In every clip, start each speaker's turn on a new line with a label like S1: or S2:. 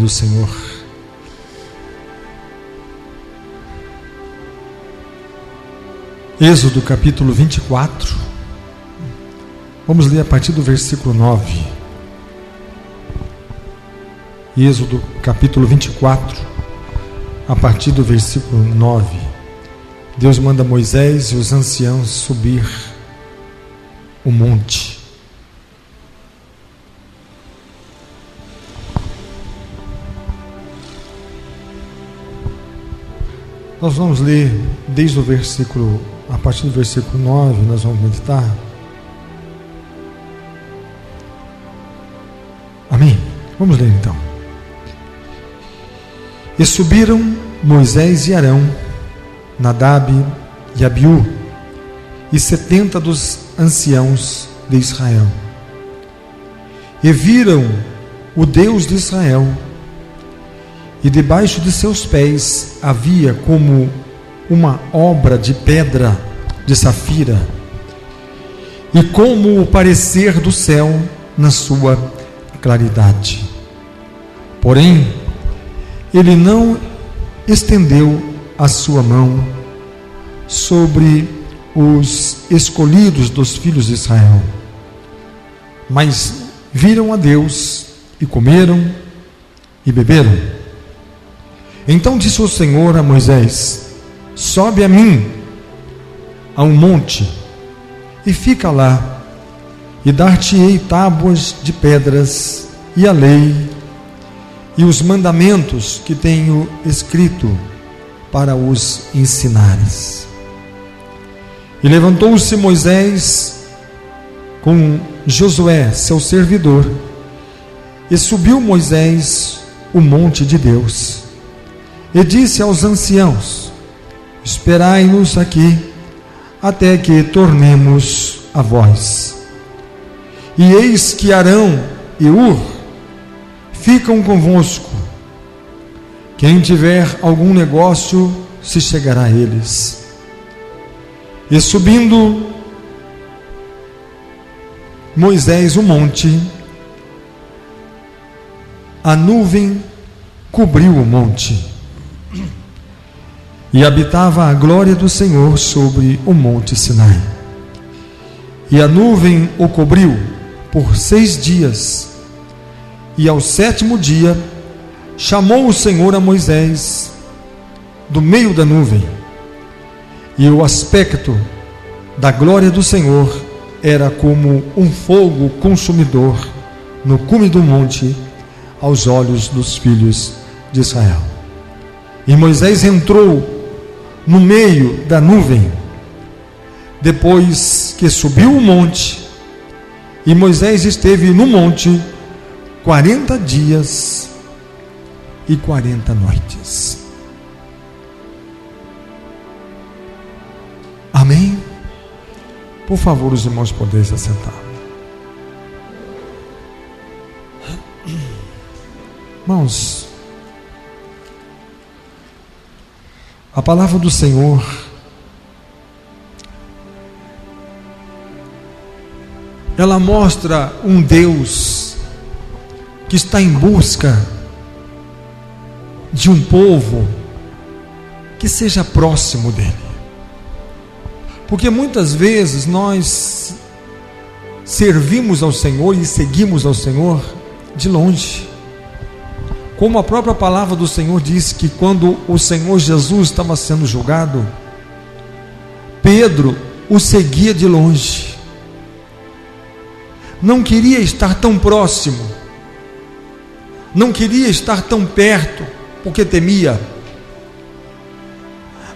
S1: do Senhor. Êxodo capítulo 24, vamos ler a partir do versículo 9. Êxodo capítulo 24, a partir do versículo 9. Deus manda Moisés e os anciãos subir o monte. Nós vamos ler desde o versículo, a partir do versículo 9, nós vamos meditar. Amém? Vamos ler então. E subiram Moisés e Arão, Nadab e Abiú, e 70 dos anciãos de Israel. E viram o Deus de Israel, e debaixo de seus pés havia como uma obra de pedra de safira, e como o parecer do céu na sua claridade. Porém, ele não estendeu a sua mão sobre os escolhidos dos filhos de Israel, mas viram a Deus e comeram e beberam. Então disse o Senhor a Moisés: sobe a mim a um monte e fica lá, e dar-te-ei tábuas de pedras e a lei e os mandamentos que tenho escrito para os ensinares. E levantou-se Moisés com Josué, seu servidor, e subiu Moisés o monte de Deus, e disse aos anciãos: esperai-nos aqui, até que tornemos a vós. E eis que Arão e Hur ficam convosco. Quem tiver algum negócio se chegará a eles. E subindo Moisés o monte, a nuvem cobriu o monte, e habitava a glória do Senhor sobre o monte Sinai. E a nuvem o cobriu por 6 dias, e ao 7º dia chamou o Senhor a Moisés do meio da nuvem, e o aspecto da glória do Senhor era como um fogo consumidor no cume do monte aos olhos dos filhos de Israel. E Moisés entrou no meio da nuvem, depois que subiu o monte, e Moisés esteve no monte 40 dias e 40 noites. Amém? Por favor, os irmãos podem se assentar. Irmãos, a palavra do Senhor ela mostra um Deus que está em busca de um povo que seja próximo dele. Porque muitas vezes nós servimos ao Senhor e seguimos ao Senhor de longe. Como a própria palavra do Senhor diz que quando o Senhor Jesus estava sendo julgado, Pedro o seguia de longe. Não queria estar tão próximo, não queria estar tão perto, porque temia.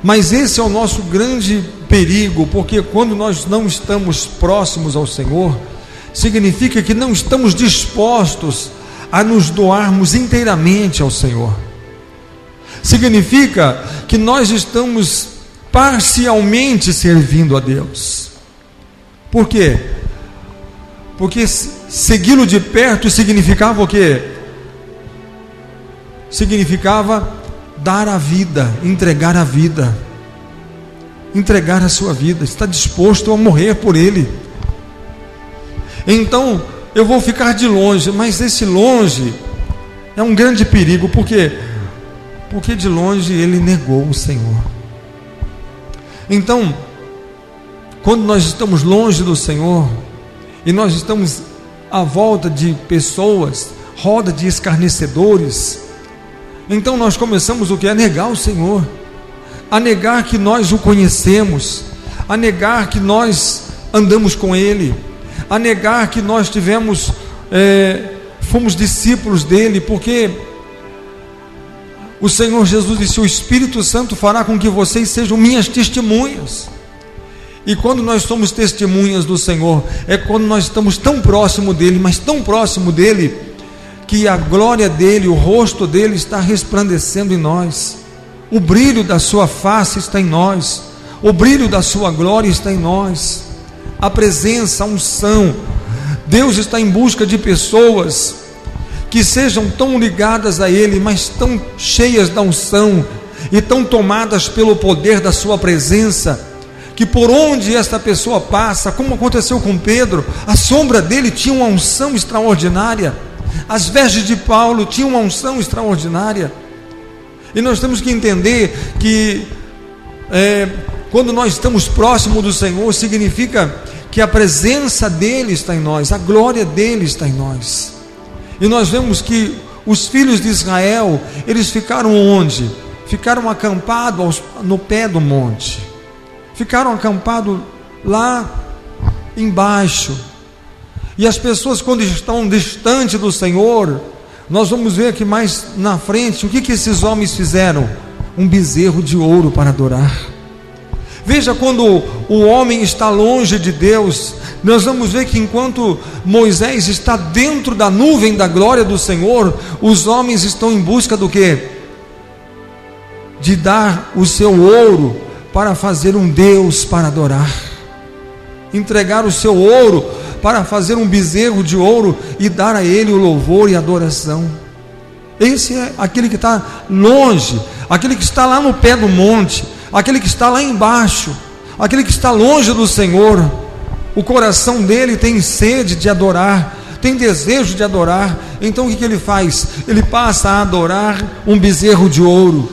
S1: Mas esse é o nosso grande perigo, porque quando nós não estamos próximos ao Senhor, significa que não estamos dispostos a nos doarmos inteiramente ao Senhor. Significa que nós estamos parcialmente servindo a Deus. Por quê? Porque segui-lo de perto significava o quê? Significava dar a vida, entregar a vida, entregar a sua vida, está disposto a morrer por Ele. Então eu vou ficar de longe, mas esse longe é um grande perigo. Por quê? Porque de longe ele negou o Senhor. Então, quando nós estamos longe do Senhor, e nós estamos à volta de pessoas, roda de escarnecedores, então nós começamos o que? A negar o Senhor, a negar que nós o conhecemos, a negar que nós andamos com Ele, a negar que nós fomos discípulos dele, porque o Senhor Jesus disse: o Espírito Santo fará com que vocês sejam minhas testemunhas. E quando nós somos testemunhas do Senhor, é quando nós estamos tão próximo dele, mas tão próximo dele, que a glória dele, o rosto dele está resplandecendo em nós, o brilho da sua face está em nós, o brilho da sua glória está em nós, a presença, a unção. Deus está em busca de pessoas que sejam tão ligadas a Ele, mas tão cheias da unção e tão tomadas pelo poder da sua presença, que por onde esta pessoa passa, como aconteceu com Pedro, a sombra dele tinha uma unção extraordinária, as vestes de Paulo tinham uma unção extraordinária. E nós temos que entender que quando nós estamos próximos do Senhor, significa que a presença dele está em nós, a glória dele está em nós. E nós vemos que os filhos de Israel, eles ficaram onde? Ficaram acampados no pé do monte, ficaram acampados lá embaixo. E as pessoas, quando estão distante do Senhor, nós vamos ver aqui mais na frente, o que esses homens fizeram? Um bezerro de ouro para adorar. Veja, quando o homem está longe de Deus, nós vamos ver que enquanto Moisés está dentro da nuvem da glória do Senhor, os homens estão em busca do quê? De dar o seu ouro para fazer um Deus para adorar, entregar o seu ouro para fazer um bezerro de ouro e dar a ele o louvor e a adoração. Esse é aquele que está longe, aquele que está lá no pé do monte, aquele que está lá embaixo, aquele que está longe do Senhor. O coração dele tem sede de adorar, tem desejo de adorar. Então o que ele faz? Ele passa a adorar um bezerro de ouro,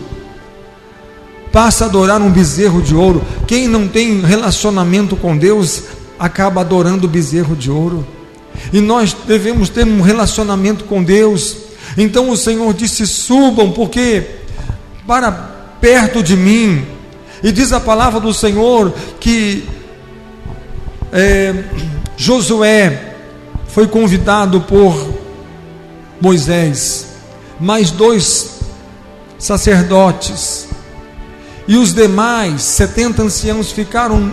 S1: passa a adorar um bezerro de ouro. Quem não tem relacionamento com Deus acaba adorando o bezerro de ouro, e nós devemos ter um relacionamento com Deus. Então o Senhor disse: subam, porque para perto de mim. E diz a palavra do Senhor que Josué foi convidado por Moisés, mais 2 sacerdotes, e os demais 70 anciãos ficaram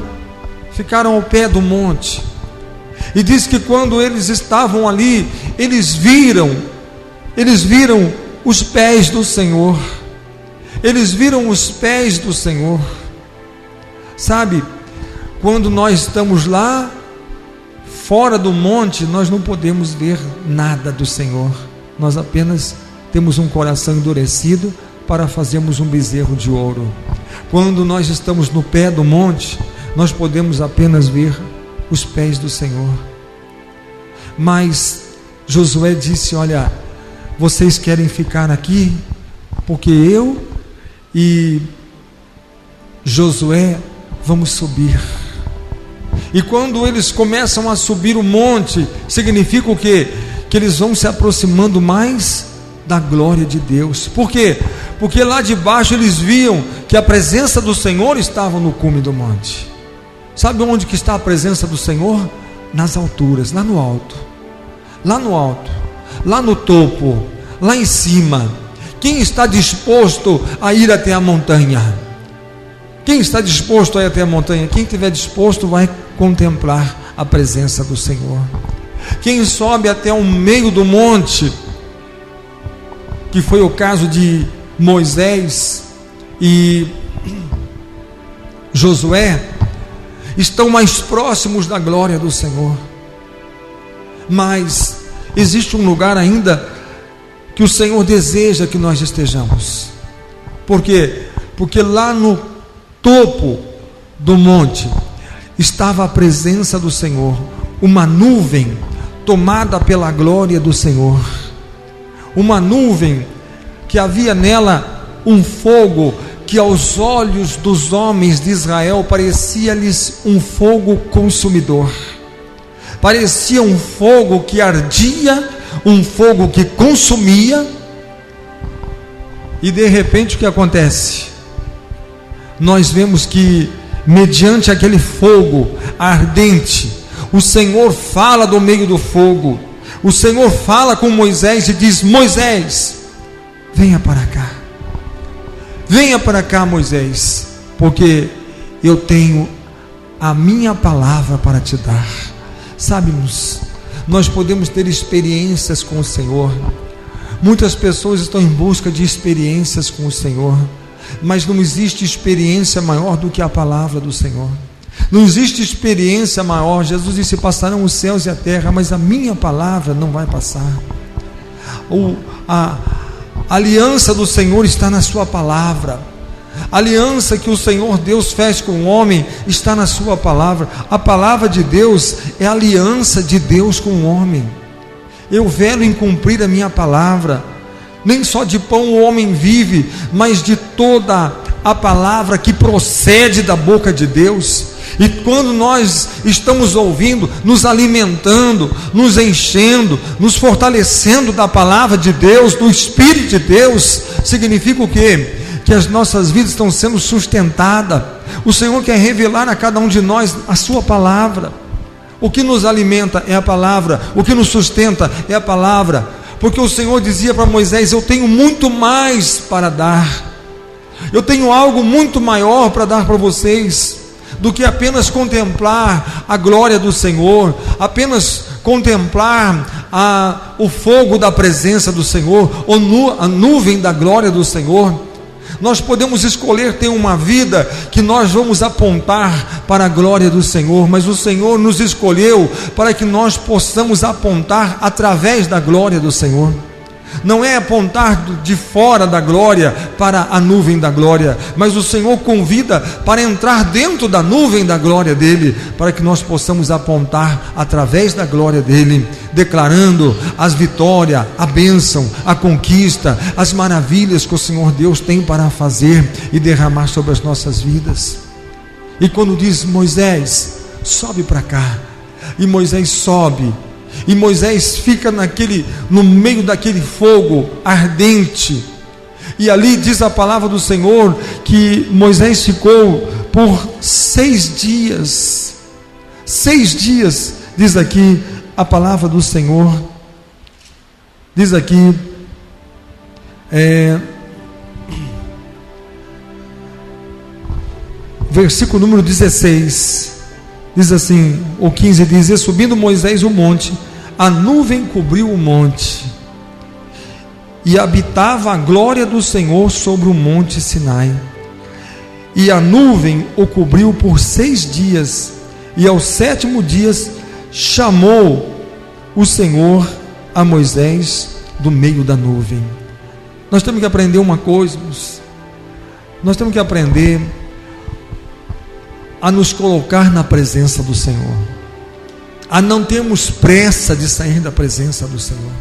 S1: ao pé do monte. E diz que quando eles estavam ali, eles viram os pés do Senhor. Eles viram os pés do Senhor. Sabe, quando nós estamos lá fora do monte, nós não podemos ver nada do Senhor. Nós apenas temos um coração endurecido para fazermos um bezerro de ouro. Quando nós estamos no pé do monte, nós podemos apenas ver os pés do Senhor. Mas Josué disse: olha, vocês querem ficar aqui, porque eu e Josué vamos subir. E quando eles começam a subir o monte, significa o quê? Que eles vão se aproximando mais da glória de Deus. Por quê? Porque lá de baixo eles viam que a presença do Senhor estava no cume do monte. Sabe onde que está a presença do Senhor? Nas alturas, lá no alto, lá no topo, lá em cima. Quem está disposto a ir até a montanha? Quem está disposto a ir até a montanha? Quem estiver disposto vai contemplar a presença do Senhor. Quem sobe até o meio do monte, que foi o caso de Moisés e Josué, estão mais próximos da glória do Senhor. Mas existe um lugar ainda que o Senhor deseja que nós estejamos. Por quê? Porque lá no topo do monte estava a presença do Senhor, uma nuvem tomada pela glória do Senhor, uma nuvem que havia nela um fogo que aos olhos dos homens de Israel parecia-lhes um fogo consumidor, parecia um fogo que ardia, um fogo que consumia. E de repente o que acontece? Nós vemos que mediante aquele fogo ardente, o Senhor fala do meio do fogo. O Senhor fala com Moisés e diz: Moisés, venha para cá. Venha para cá, Moisés, porque eu tenho a minha palavra para te dar. Sabe, nós podemos ter experiências com o Senhor. Muitas pessoas estão em busca de experiências com o Senhor, mas não existe experiência maior do que a palavra do Senhor. Não existe experiência maior. Jesus disse: passarão os céus e a terra, mas a minha palavra não vai passar. A aliança do Senhor está na sua palavra. A aliança que o Senhor Deus fez com o homem está na sua palavra. A palavra de Deus é a aliança de Deus com o homem. Eu velo em cumprir a minha palavra. Nem só de pão o homem vive, mas de toda a palavra que procede da boca de Deus. E quando nós estamos ouvindo, nos alimentando, nos enchendo, nos fortalecendo da palavra de Deus, do Espírito de Deus, significa o quê? Que as nossas vidas estão sendo sustentadas. O Senhor quer revelar a cada um de nós a sua palavra. O que nos alimenta é a palavra, o que nos sustenta é a palavra, porque o Senhor dizia para Moisés: eu tenho muito mais para dar, eu tenho algo muito maior para dar para vocês, do que apenas contemplar a glória do Senhor, apenas contemplar o fogo da presença do Senhor, ou a nuvem da glória do Senhor. Nós podemos escolher ter uma vida que nós vamos apontar para a glória do Senhor, mas o Senhor nos escolheu para que nós possamos apontar através da glória do Senhor. Não é apontar de fora da glória para a nuvem da glória, mas o Senhor convida para entrar dentro da nuvem da glória dele, para que nós possamos apontar através da glória dele, declarando as vitórias, a bênção, a conquista, as maravilhas que o Senhor Deus tem para fazer e derramar sobre as nossas vidas. E quando diz: Moisés, sobe para cá, e Moisés sobe, e Moisés fica no meio daquele fogo ardente, e ali diz a palavra do Senhor que Moisés ficou por 6 dias. 6 dias, diz aqui a palavra do Senhor, diz aqui, versículo número 16, diz assim, o 15 diz: e subindo Moisés o monte, a nuvem cobriu o monte, e habitava a glória do Senhor sobre o monte Sinai, e a nuvem o cobriu por 6 dias, e ao 7º dia chamou o Senhor a Moisés do meio da nuvem. Nós temos que aprender uma coisa, nós temos que aprender a nos colocar na presença do Senhor, a não termos pressa de sair da presença do Senhor,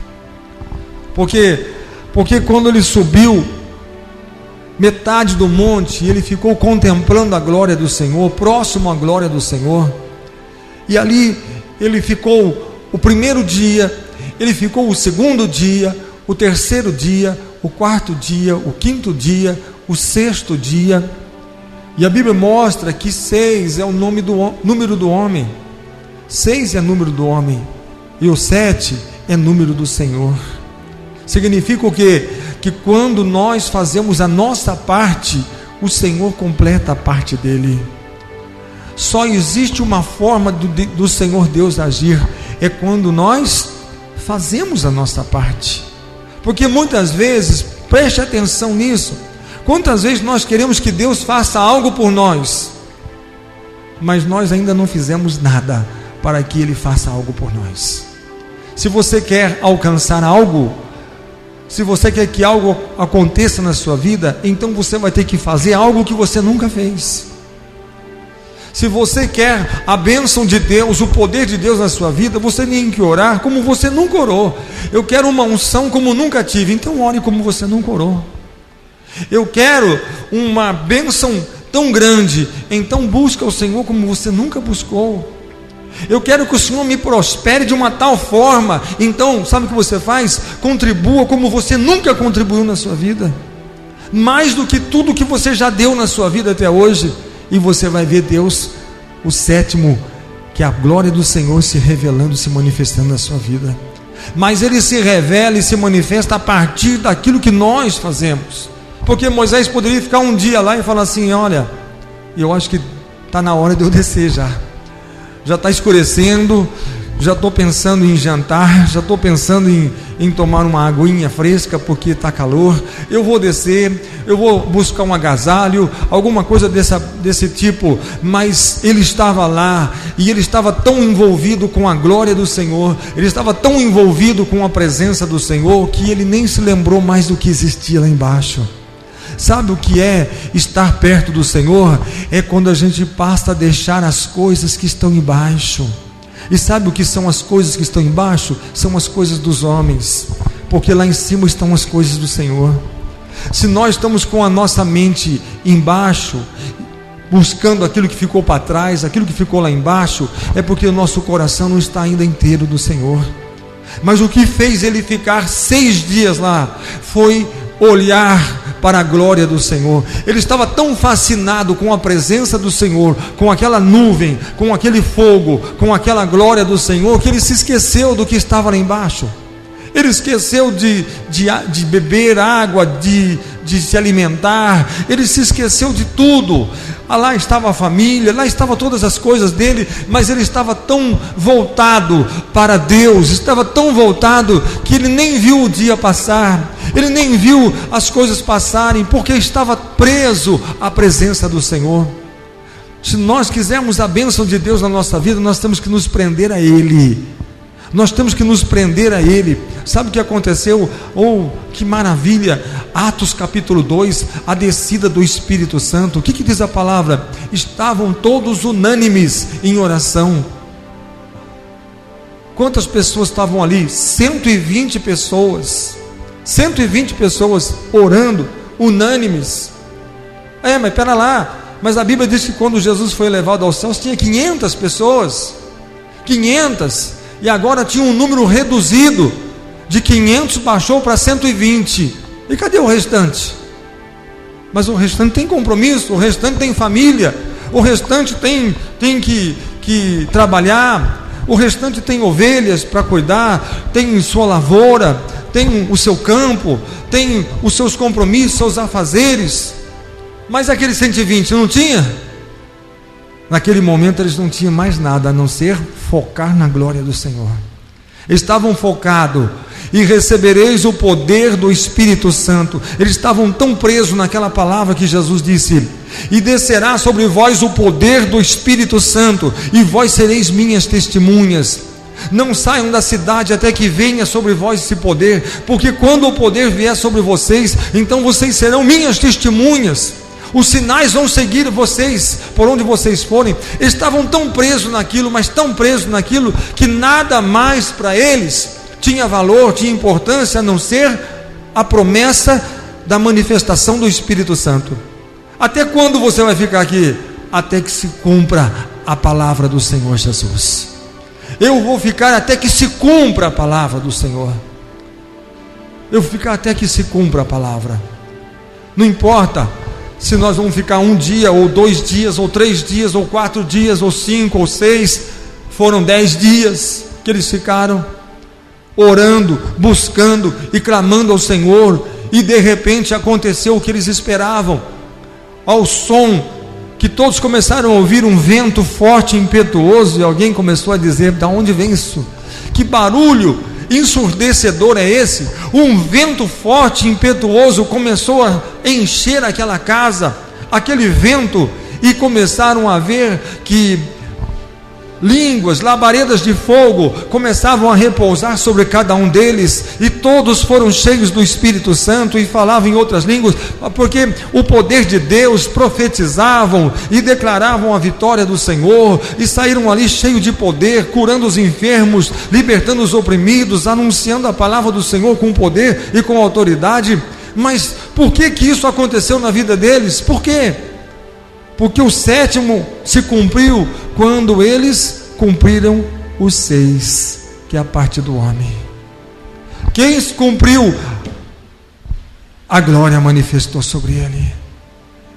S1: porque quando ele subiu metade do monte, ele ficou contemplando a glória do Senhor, próximo à glória do Senhor, e ali ele ficou o 1º dia, ele ficou o 2º dia, o 3º dia, o 4º dia, o 5º dia, o 6º dia. E a Bíblia mostra que 6 é o número do homem. 6 é número do homem, e o 7 é número do Senhor. Significa o quê? Que quando nós fazemos a nossa parte, o Senhor completa a parte dele. Só existe uma forma do Senhor Deus agir, é quando nós fazemos a nossa parte. Porque muitas vezes, preste atenção nisso, quantas vezes nós queremos que Deus faça algo por nós, mas nós ainda não fizemos nada para que Ele faça algo por nós. Se você quer alcançar algo, se você quer que algo aconteça na sua vida, então você vai ter que fazer algo que você nunca fez. Se você quer a bênção de Deus, o poder de Deus na sua vida, você tem que orar como você nunca orou. Eu quero uma unção como nunca tive, então ore como você nunca orou. Eu quero uma bênção tão grande, então busca o Senhor como você nunca buscou. Eu quero que o Senhor me prospere de uma tal forma, então sabe o que você faz? Contribua como você nunca contribuiu na sua vida, mais do que tudo que você já deu na sua vida até hoje. E você vai ver Deus, o sétimo, que é a glória do Senhor se revelando, se manifestando na sua vida. Mas Ele se revela e se manifesta a partir daquilo que nós fazemos. Porque Moisés poderia ficar um dia lá e falar assim: olha, eu acho que está na hora de eu descer já está escurecendo, já estou pensando em jantar, já estou pensando em tomar uma aguinha fresca porque está calor, eu vou descer, eu vou buscar um agasalho, alguma coisa desse tipo. Mas ele estava lá, e ele estava tão envolvido com a glória do Senhor, ele estava tão envolvido com a presença do Senhor, que ele nem se lembrou mais do que existia lá embaixo. Sabe o que é estar perto do Senhor? É quando a gente passa a deixar as coisas que estão embaixo. E sabe o que são as coisas que estão embaixo? São as coisas dos homens, porque lá em cima estão as coisas do Senhor. Se nós estamos com a nossa mente embaixo, buscando aquilo que ficou para trás, aquilo que ficou lá embaixo, é porque o nosso coração não está ainda inteiro do Senhor. Mas o que fez ele ficar 6 dias lá foi olhar para a glória do Senhor. Ele estava tão fascinado com a presença do Senhor, com aquela nuvem, com aquele fogo, com aquela glória do Senhor, que ele se esqueceu do que estava lá embaixo. Ele esqueceu de beber água, de se alimentar, ele se esqueceu de tudo. Lá estava a família, lá estavam todas as coisas dele, mas ele estava tão voltado para Deus, estava tão voltado, que ele nem viu o dia passar, ele nem viu as coisas passarem, porque estava preso à presença do Senhor. Se nós quisermos a bênção de Deus na nossa vida, nós temos que nos prender a Ele. Nós temos que nos prender a Ele. Sabe o que aconteceu? Que maravilha! Atos capítulo 2, a descida do Espírito Santo. O que diz a palavra? Estavam todos unânimes em oração. Quantas pessoas estavam ali? 120 pessoas. 120 pessoas orando, unânimes. Mas espera lá. Mas a Bíblia diz que quando Jesus foi levado aos céus, tinha 500 pessoas. 500. E agora tinha um número reduzido, de 500 baixou para 120. E cadê o restante? Mas o restante tem compromisso, o restante tem família, o restante tem que trabalhar, o restante tem ovelhas para cuidar, tem sua lavoura, tem o seu campo, tem os seus compromissos, seus afazeres. Mas aquele 120 não tinha? Naquele momento eles não tinham mais nada a não ser focar na glória do Senhor. Estavam focados, e recebereis o poder do Espírito Santo. Eles estavam tão presos naquela palavra que Jesus disse: e descerá sobre vós o poder do Espírito Santo, e vós sereis minhas testemunhas. Não saiam da cidade até que venha sobre vós esse poder, porque quando o poder vier sobre vocês, então vocês serão minhas testemunhas. Os sinais vão seguir vocês por onde vocês forem. Eles estavam tão presos naquilo, mas tão presos naquilo, que nada mais para eles tinha valor, tinha importância, a não ser a promessa da manifestação do Espírito Santo. Até quando você vai ficar aqui? Até que se cumpra a palavra do Senhor Jesus. Eu vou ficar até que se cumpra a palavra do Senhor. Eu vou ficar até que se cumpra a palavra. Não importa se nós vamos ficar 1 dia, ou 2 dias, ou 3 dias, ou 4 dias, ou 5, ou 6. Foram 10 dias que eles ficaram orando, buscando e clamando ao Senhor, e de repente aconteceu o que eles esperavam. Ao som que todos começaram a ouvir um vento forte e impetuoso, e alguém começou a dizer: da onde vem isso? Que barulho ensurdecedor é esse? Um vento forte e impetuoso começou a encher aquela casa, aquele vento, e começaram a ver que línguas, labaredas de fogo começavam a repousar sobre cada um deles, e todos foram cheios do Espírito Santo e falavam em outras línguas, porque o poder de Deus, profetizavam e declaravam a vitória do Senhor, e saíram ali cheios de poder, curando os enfermos, libertando os oprimidos, anunciando a palavra do Senhor com poder e com autoridade. Mas por que isso aconteceu na vida deles? Por quê? Porque o sétimo se cumpriu quando eles cumpriram os 6, que é a parte do homem. Quem cumpriu, a glória manifestou sobre ele.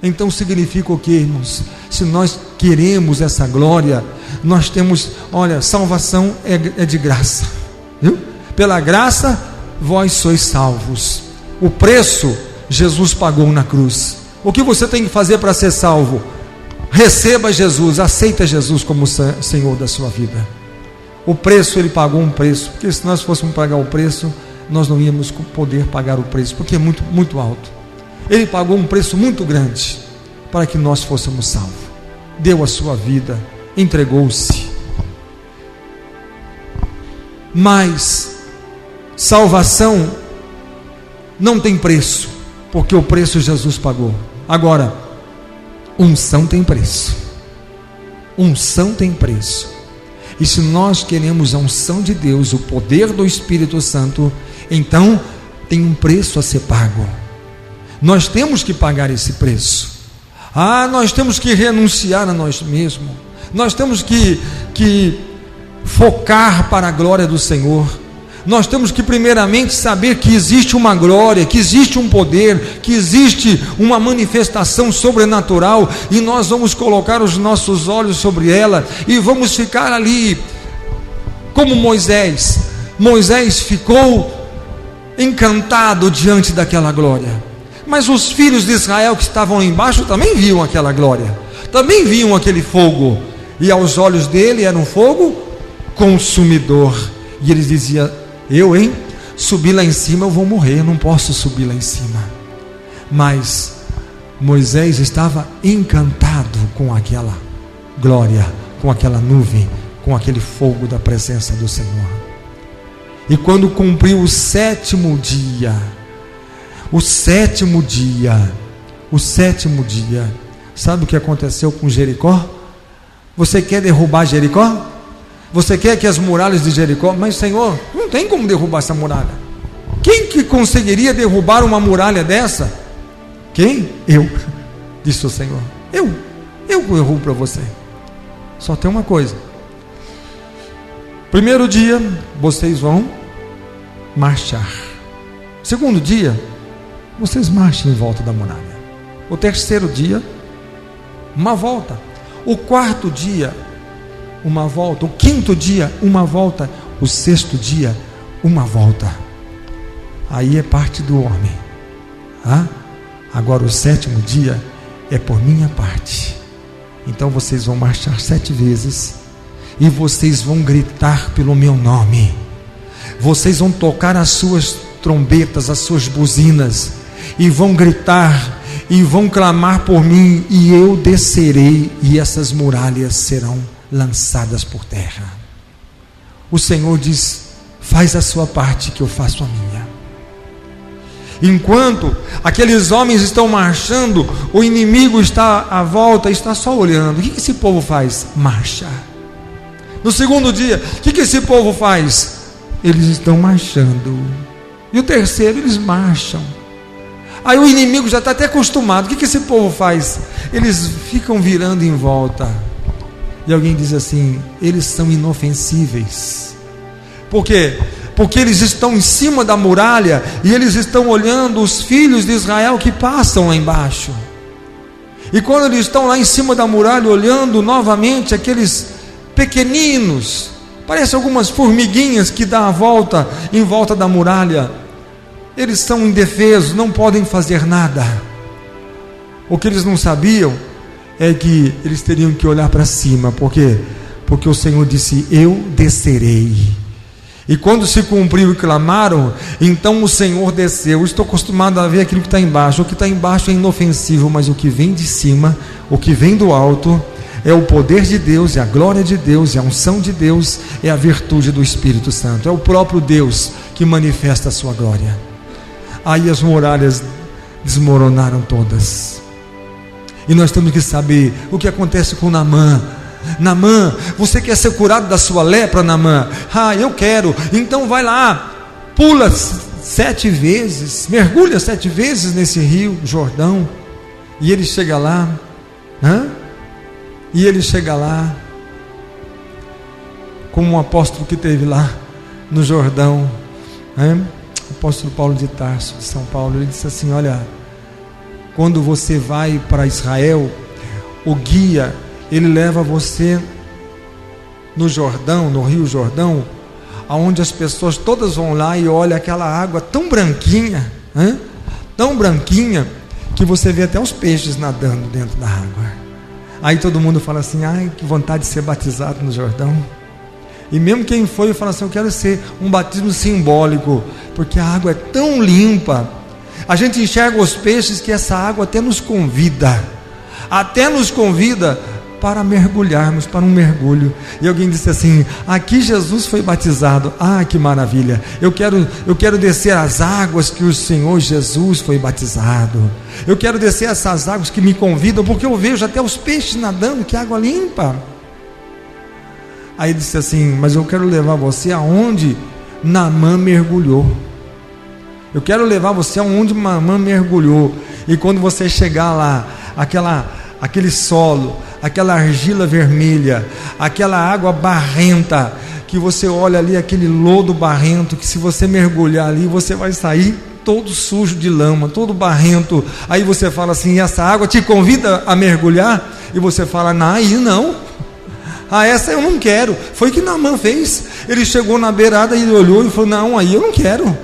S1: Então significa o que, irmãos? Se nós queremos essa glória, nós temos, olha, salvação é de graça, viu? Pela graça vós sois salvos. O preço Jesus pagou na cruz. O que você tem que fazer para ser salvo? Receba Jesus, aceita Jesus como Senhor da sua vida. O preço, ele pagou um preço, porque se nós fôssemos pagar o preço, nós não íamos poder pagar o preço, porque é muito, muito alto. Ele pagou um preço muito grande para que nós fôssemos salvos. Deu a sua vida, entregou-se. Mas salvação não tem preço, porque o preço Jesus pagou. Agora, unção tem preço. Unção tem preço. E se nós queremos a unção de Deus, o poder do Espírito Santo, então tem um preço a ser pago. Nós temos que pagar esse preço. Nós temos que renunciar a nós mesmos. Nós temos que focar para a glória do Senhor. Nós temos que primeiramente saber que existe uma glória, que existe um poder, que existe uma manifestação sobrenatural, e nós vamos colocar os nossos olhos sobre ela e vamos ficar ali como Moisés. Moisés ficou encantado diante daquela glória, mas os filhos de Israel que estavam lá embaixo também viam aquela glória, também viam aquele fogo, e aos olhos dele era um fogo consumidor, e eles diziam: subir lá em cima eu vou morrer, não posso subir lá em cima. Mas Moisés estava encantado com aquela glória, com aquela nuvem, com aquele fogo da presença do Senhor. E quando cumpriu o sétimo dia, sabe o que aconteceu com Jericó? Você quer derrubar Jericó? Você quer que as muralhas de Jericó, mas Senhor, não tem como derrubar essa muralha. Quem que conseguiria derrubar uma muralha dessa? Quem? Eu, disse o Senhor. Eu derrubo para você. Só tem uma coisa: primeiro dia vocês vão marchar. Segundo dia, vocês marchem em volta da muralha. O terceiro dia, uma volta. O quarto dia, uma volta. O quinto dia, uma volta. O sexto dia, uma volta. Aí é parte do homem. Agora o sétimo dia é por minha parte. Então vocês vão marchar 7 vezes e vocês vão gritar pelo meu nome. Vocês vão tocar as suas trombetas, as suas buzinas, e vão gritar e vão clamar por mim, e eu descerei e essas muralhas serão lançadas por terra. O Senhor diz: faz a sua parte que eu faço a minha. Enquanto aqueles homens estão marchando, o inimigo está à volta, está só olhando. O que esse povo faz? Marcha. No segundo dia, o que esse povo faz? Eles estão marchando. E o terceiro, eles marcham. Aí o inimigo já está até acostumado. O que esse povo faz? Eles ficam virando em volta. E alguém diz assim: eles são inofensíveis. Por quê? Porque eles estão em cima da muralha e eles estão olhando os filhos de Israel que passam lá embaixo. E quando eles estão lá em cima da muralha olhando novamente aqueles pequeninos, parece algumas formiguinhas que dão a volta em volta da muralha, eles são indefesos, não podem fazer nada. O que eles não sabiam é que eles teriam que olhar para cima. Por quê? Porque o Senhor disse: eu descerei. E quando se cumpriu e clamaram, então o Senhor desceu. Eu estou acostumado a ver aquilo que está embaixo. O que está embaixo é inofensivo, mas o que vem de cima, o que vem do alto, É o poder de Deus, é a glória de Deus, é a unção de Deus, é a virtude do Espírito Santo. É o próprio Deus que manifesta a sua glória. Aí as muralhas desmoronaram todas. E nós temos que saber o que acontece com Naamã. Naamã, você quer ser curado da sua lepra, Naamã? Eu quero. Então vai lá, pula 7 vezes, mergulha 7 vezes nesse rio Jordão. E ele chega lá, E ele chega lá, como um apóstolo que teve lá no Jordão, o apóstolo Paulo de Tarso, de São Paulo. Ele disse assim: olha, quando você vai para Israel, o guia, ele leva você no Jordão, no rio Jordão, aonde as pessoas todas vão lá e olham aquela água tão branquinha, tão branquinha, que você vê até os peixes nadando dentro da água. Aí todo mundo fala assim: ai, que vontade de ser batizado no Jordão. E mesmo quem foi fala assim: eu quero ser um batismo simbólico, porque a água é tão limpa. A gente enxerga os peixes que essa água até nos convida para mergulharmos, para um mergulho. E alguém disse assim: aqui Jesus foi batizado. Que maravilha! Eu quero descer as águas que o Senhor Jesus foi batizado. Eu quero descer essas águas que me convidam, porque eu vejo até os peixes nadando, que água limpa. Aí ele disse assim: mas eu quero levar você aonde Naamã mergulhou. Eu quero levar você aonde Naamã mergulhou. E quando você chegar lá, aquele solo, aquela argila vermelha, aquela água barrenta, que você olha ali, aquele lodo barrento, que se você mergulhar ali, você vai sair todo sujo de lama, todo barrento. Aí você fala assim: essa água te convida a mergulhar? E você fala: não, essa eu não quero. Foi o que Naamã fez. Ele chegou na beirada e olhou e falou: não, aí eu não quero.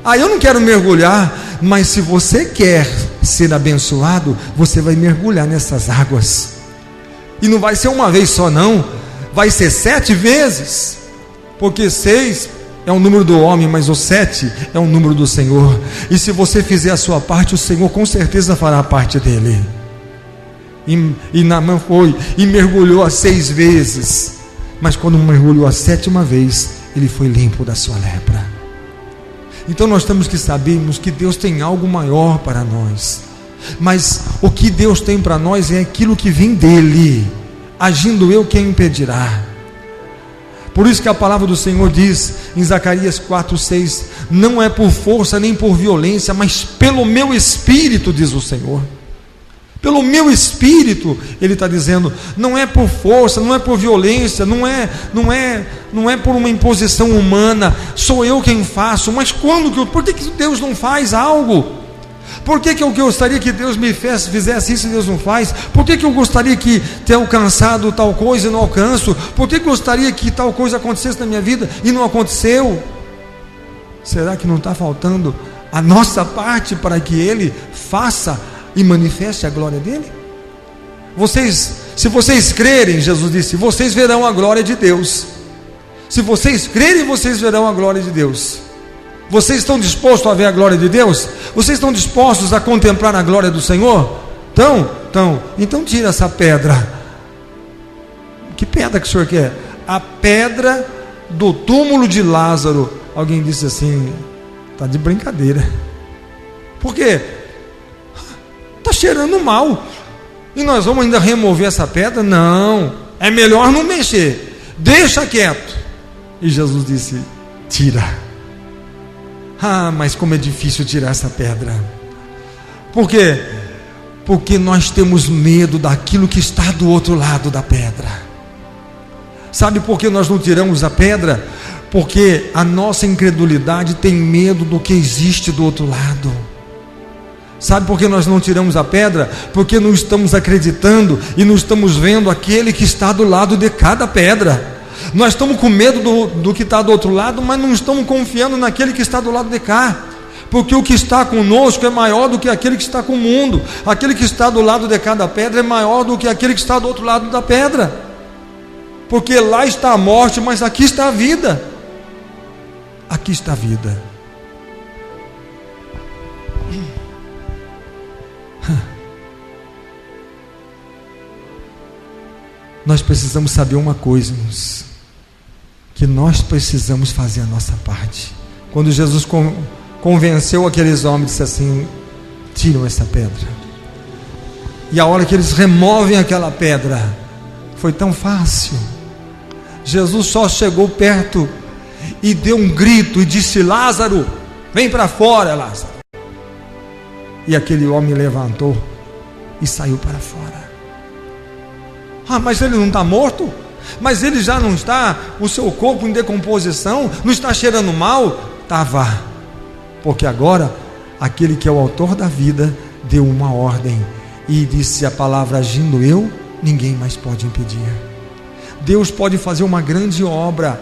S1: Eu não quero mergulhar. Mas se você quer ser abençoado, você vai mergulhar nessas águas. E não vai ser uma vez só, não. Vai ser 7 vezes. Porque 6 é o número do homem, mas o 7 é o número do Senhor. E se você fizer a sua parte, o Senhor com certeza fará a parte dele. E Naamã foi e mergulhou as 6 vezes. Mas quando mergulhou a 7ª vez, ele foi limpo da sua lepra. Então nós temos que sabermos que Deus tem algo maior para nós. Mas o que Deus tem para nós é aquilo que vem dele. Agindo eu, quem impedirá? Por isso que a palavra do Senhor diz em Zacarias 4:6: não é por força nem por violência, mas pelo meu espírito, diz o Senhor. Pelo meu espírito, ele está dizendo. Não é por força, não é por violência, não é por uma imposição humana. Sou eu quem faço. Mas por que Deus não faz algo? Por que eu gostaria que Deus me fizesse isso e Deus não faz? Por que eu gostaria que ter alcançado tal coisa e não alcanço? Por que eu gostaria que tal coisa acontecesse na minha vida e não aconteceu? Será que não está faltando a nossa parte para que Ele faça e manifeste a glória dele? Se vocês crerem, Jesus disse, vocês verão a glória de Deus. Se vocês crerem, vocês verão a glória de Deus. Vocês estão dispostos a ver a glória de Deus? Vocês estão dispostos a contemplar a glória do Senhor? Então tira essa pedra. Que pedra que o senhor quer? A pedra do túmulo de Lázaro. Alguém disse assim: está de brincadeira. Por quê? Está cheirando mal. E nós vamos ainda remover essa pedra? Não, é melhor não mexer. Deixa quieto. E Jesus disse: tira. Mas como é difícil tirar essa pedra. Por quê? Porque nós temos medo daquilo que está do outro lado da pedra. Sabe por que nós não tiramos a pedra? Porque a nossa incredulidade tem medo do que existe do outro lado. Sabe por que nós não tiramos a pedra? Porque não estamos acreditando e não estamos vendo aquele que está do lado de cada pedra. Nós estamos com medo do que está do outro lado, mas não estamos confiando naquele que está do lado de cá. Porque o que está conosco é maior do que aquele que está com o mundo. Aquele que está do lado de cada pedra é maior do que aquele que está do outro lado da pedra. Porque lá está a morte, mas aqui está a vida. Aqui está a vida. nós precisamos saber uma coisa, irmãos, que nós precisamos fazer a nossa parte. Quando Jesus convenceu aqueles homens, disse assim: tiram essa pedra. E a hora que eles removem aquela pedra, foi tão fácil. Jesus só chegou perto e deu um grito e disse: Lázaro, vem para fora, Lázaro. E aquele homem levantou e saiu para fora. Ah, mas ele não está morto? Mas ele já não está, o seu corpo em decomposição, não está cheirando mal? Estava, porque agora aquele que é o autor da vida deu uma ordem e disse a palavra: agindo eu, ninguém mais pode impedir. Deus pode fazer uma grande obra,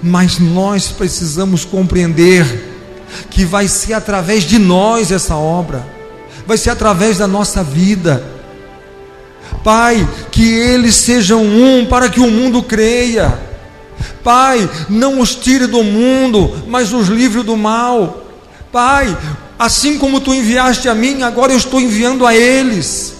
S1: mas nós precisamos compreender que vai ser através de nós essa obra, vai ser através da nossa vida. Pai, que eles sejam um para que o mundo creia. Pai, não os tire do mundo, mas os livre do mal. Pai, assim como tu enviaste a mim, agora eu estou enviando a eles.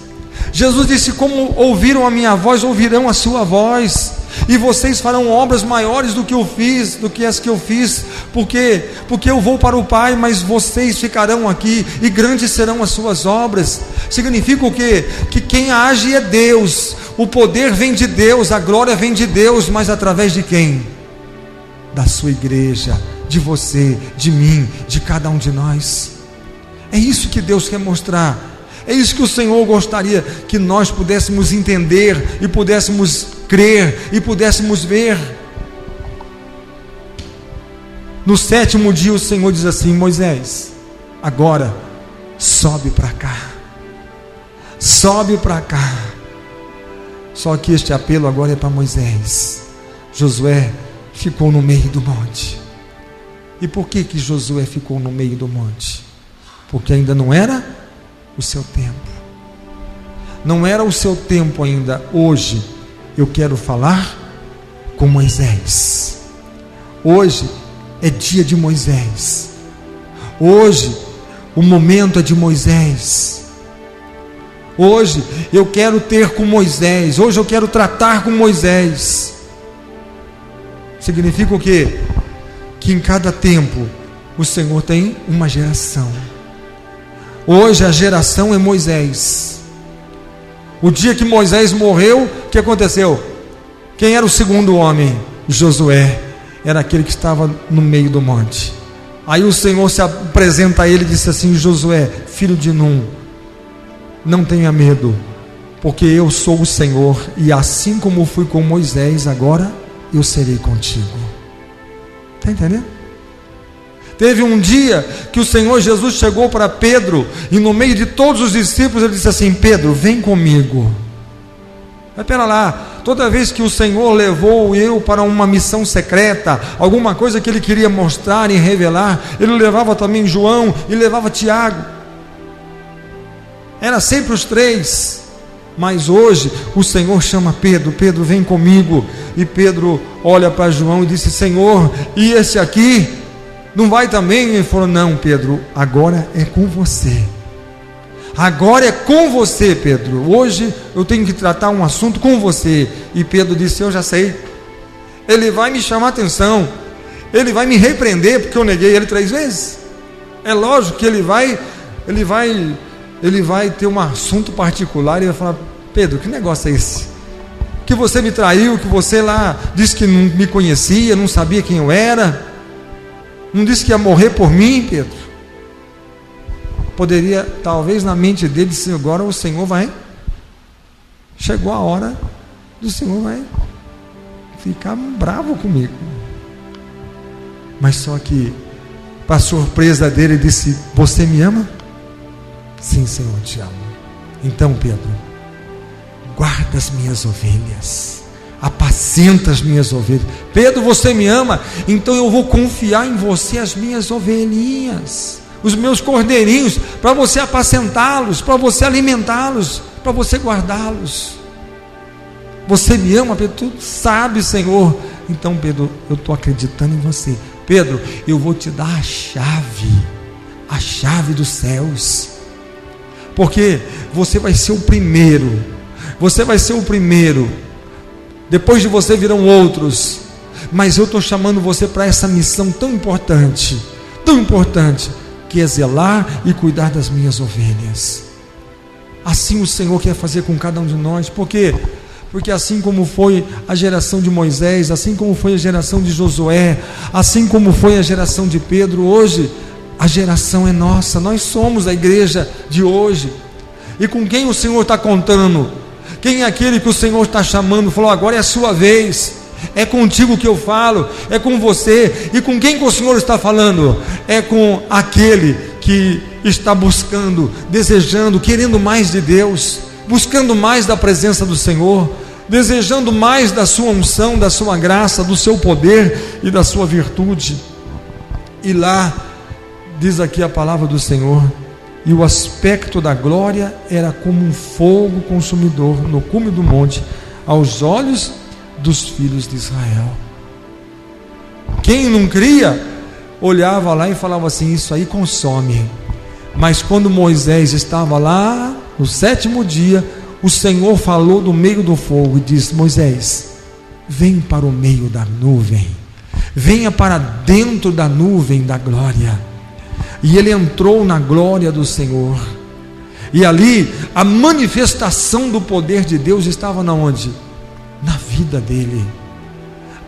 S1: Jesus disse: como ouviram a minha voz, ouvirão a sua voz, e vocês farão obras maiores do que eu fiz, do que as que eu fiz, porque eu vou para o Pai, mas vocês ficarão aqui, e grandes serão as suas obras. Significa o quê? Que quem age é Deus, o poder vem de Deus, a glória vem de Deus, mas através de quem? Da sua igreja, de você, de mim, de cada um de nós. É isso que Deus quer mostrar. É isso que o Senhor gostaria que nós pudéssemos entender e pudéssemos crer e pudéssemos ver. No 7º dia o Senhor diz assim: Moisés, agora sobe para cá, sobe para cá. Só que este apelo agora é para Moisés. Josué ficou no meio do monte. E por que Josué ficou no meio do monte? Porque ainda não era o seu tempo. Não era o seu tempo ainda. Hoje eu quero falar com Moisés. Hoje é dia de Moisés. Hoje o momento é de Moisés. Hoje eu quero ter com Moisés. Hoje eu quero tratar com Moisés. Significa o quê? Que em cada tempo o Senhor tem uma geração. Hoje a geração é Moisés. O dia que Moisés morreu, o que aconteceu? Quem era o segundo homem? Josué. Era aquele que estava no meio do monte. Aí o Senhor se apresenta a ele e disse assim: Josué, filho de Num, não tenha medo, porque eu sou o Senhor, e assim como fui com Moisés, agora eu serei contigo. Está entendendo? Teve um dia que o Senhor Jesus chegou para Pedro, e no meio de todos os discípulos ele disse assim: Pedro, vem comigo. Mas pera lá, toda vez que o Senhor levou eu para uma missão secreta, alguma coisa que ele queria mostrar e revelar, ele levava também João e levava Tiago. Era sempre os três. Mas hoje o Senhor chama Pedro: Pedro, vem comigo. E Pedro olha para João e disse: Senhor, e esse aqui não vai também? Ele falou: não, Pedro, agora é com você. Agora é com você, Pedro. Hoje eu tenho que tratar um assunto com você. E Pedro disse: eu já sei. Ele vai me chamar a atenção. Ele vai me repreender porque eu neguei ele 3 vezes. É lógico que ele vai ter um assunto particular e vai falar: Pedro, que negócio é esse? Que você me traiu, que você lá disse que não me conhecia, não sabia quem eu era, não disse que ia morrer por mim, Pedro. Poderia, talvez na mente dele, dizer: agora o Senhor chegou a hora do Senhor vai ficar bravo comigo. Mas só que, para surpresa dele, ele disse: você me ama? Sim, Senhor, te amo. Então, Pedro, guarda as minhas ovelhas, apacenta as minhas ovelhas. Pedro, você me ama? Então eu vou confiar em você as minhas ovelhinhas, os meus cordeirinhos, para você apacentá-los, para você alimentá-los, para você guardá-los. Você me ama, Pedro? Tu sabe, Senhor. Então, Pedro, eu estou acreditando em você. Pedro, eu vou te dar a chave dos céus, porque você vai ser o primeiro depois de você virão outros, mas eu estou chamando você para essa missão tão importante, que é zelar e cuidar das minhas ovelhas. Assim o Senhor quer fazer com cada um de nós. Por quê? Porque assim como foi a geração de Moisés, assim como foi a geração de Josué, assim como foi a geração de Pedro, hoje a geração é nossa. Nós somos a igreja de hoje. E com quem o Senhor está contando? Quem é aquele que o Senhor está chamando? Falou: agora é a sua vez, é contigo que eu falo, é com você. E com quem que o Senhor está falando? É com aquele que está buscando, desejando, querendo mais de Deus, buscando mais da presença do Senhor, desejando mais da sua unção, da sua graça, do seu poder e da sua virtude. E lá diz aqui a palavra do Senhor: e o aspecto da glória era como um fogo consumidor no cume do monte, aos olhos dos filhos de Israel. Quem não cria olhava lá e falava assim: isso aí consome. Mas quando Moisés estava lá no 7º dia, o Senhor falou do meio do fogo e disse: Moisés, vem para o meio da nuvem, venha para dentro da nuvem da glória. E ele entrou na glória do Senhor, e ali a manifestação do poder de Deus estava na onde? Na vida dele.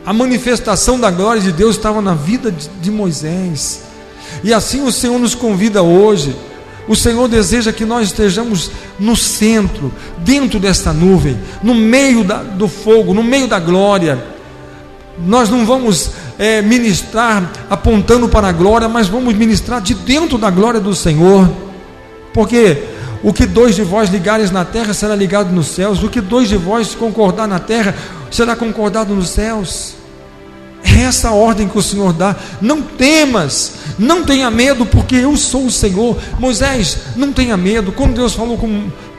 S1: A manifestação da glória de Deus estava na vida de Moisés. E assim o Senhor nos convida hoje. O Senhor deseja que nós estejamos no centro, dentro desta nuvem, no meio do fogo, no meio da glória. Nós não vamos ministrar apontando para a glória, mas vamos ministrar de dentro da glória do Senhor. Porque o que 2 de vós ligares na terra será ligado nos céus, o que 2 de vós concordar na terra será concordado nos céus. É essa a ordem que o Senhor dá. Não temas, não tenha medo, porque eu sou o Senhor. Moisés, não tenha medo. Quando Deus falou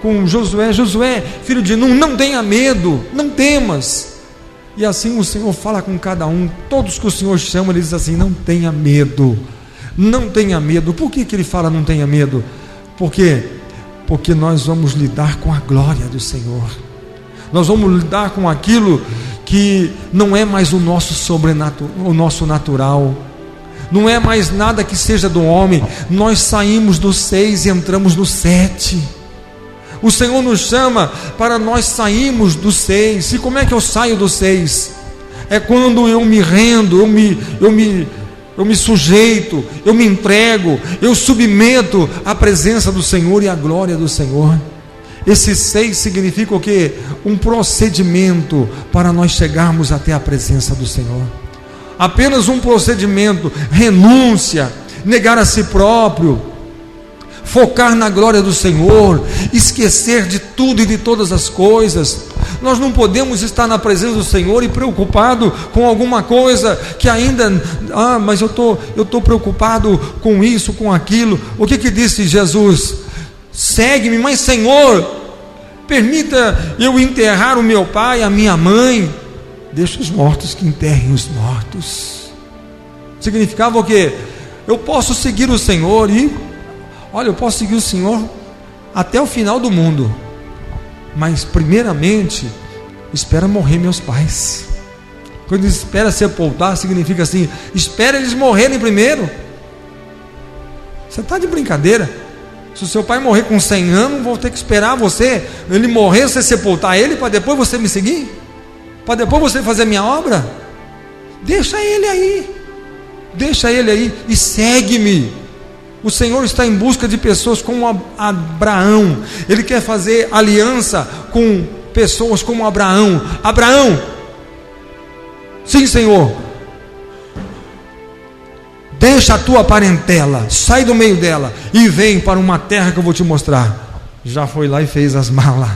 S1: com Josué: Josué, filho de Nun, não tenha medo, não temas. E assim o Senhor fala com cada um. Todos que o Senhor chama, ele diz assim: não tenha medo, não tenha medo. Por que ele fala não tenha medo? Porque nós vamos lidar com a glória do Senhor. Nós vamos lidar com aquilo que não é mais o nosso sobrenatural, o nosso natural. Não é mais nada que seja do homem. Nós saímos do 6 e entramos no 7. O Senhor nos chama para nós sairmos do 6. E como é que eu saio do 6? É quando eu me rendo, eu me sujeito, eu me entrego, eu submeto à presença do Senhor e à glória do Senhor. Esse 6 significa o quê? Um procedimento para nós chegarmos até a presença do Senhor. Apenas um procedimento: renúncia, negar a si próprio, focar na glória do Senhor, esquecer de tudo e de todas as coisas. Nós não podemos estar na presença do Senhor e preocupado com alguma coisa que ainda, mas eu estou preocupado com isso, com aquilo. O que disse Jesus? Segue-me, mas Senhor, permita eu enterrar o meu pai, a minha mãe. Deixa os mortos que enterrem os mortos. Significava o quê? Eu posso seguir o Senhor eu posso seguir o Senhor até o final do mundo, mas primeiramente espera morrer meus pais. Quando diz espera sepultar, significa assim: espera eles morrerem primeiro. Você está de brincadeira? Se o seu pai morrer com 100 anos, vou ter que esperar ele morrer, você sepultar ele, para depois você me seguir? Para depois você fazer a minha obra? Deixa ele aí e segue-me. O Senhor está em busca de pessoas como Abraão. Ele quer fazer aliança com pessoas como Abraão. Abraão, sim, Senhor, deixa a tua parentela, sai do meio dela e vem para uma terra que eu vou te mostrar. Já foi lá e fez as malas,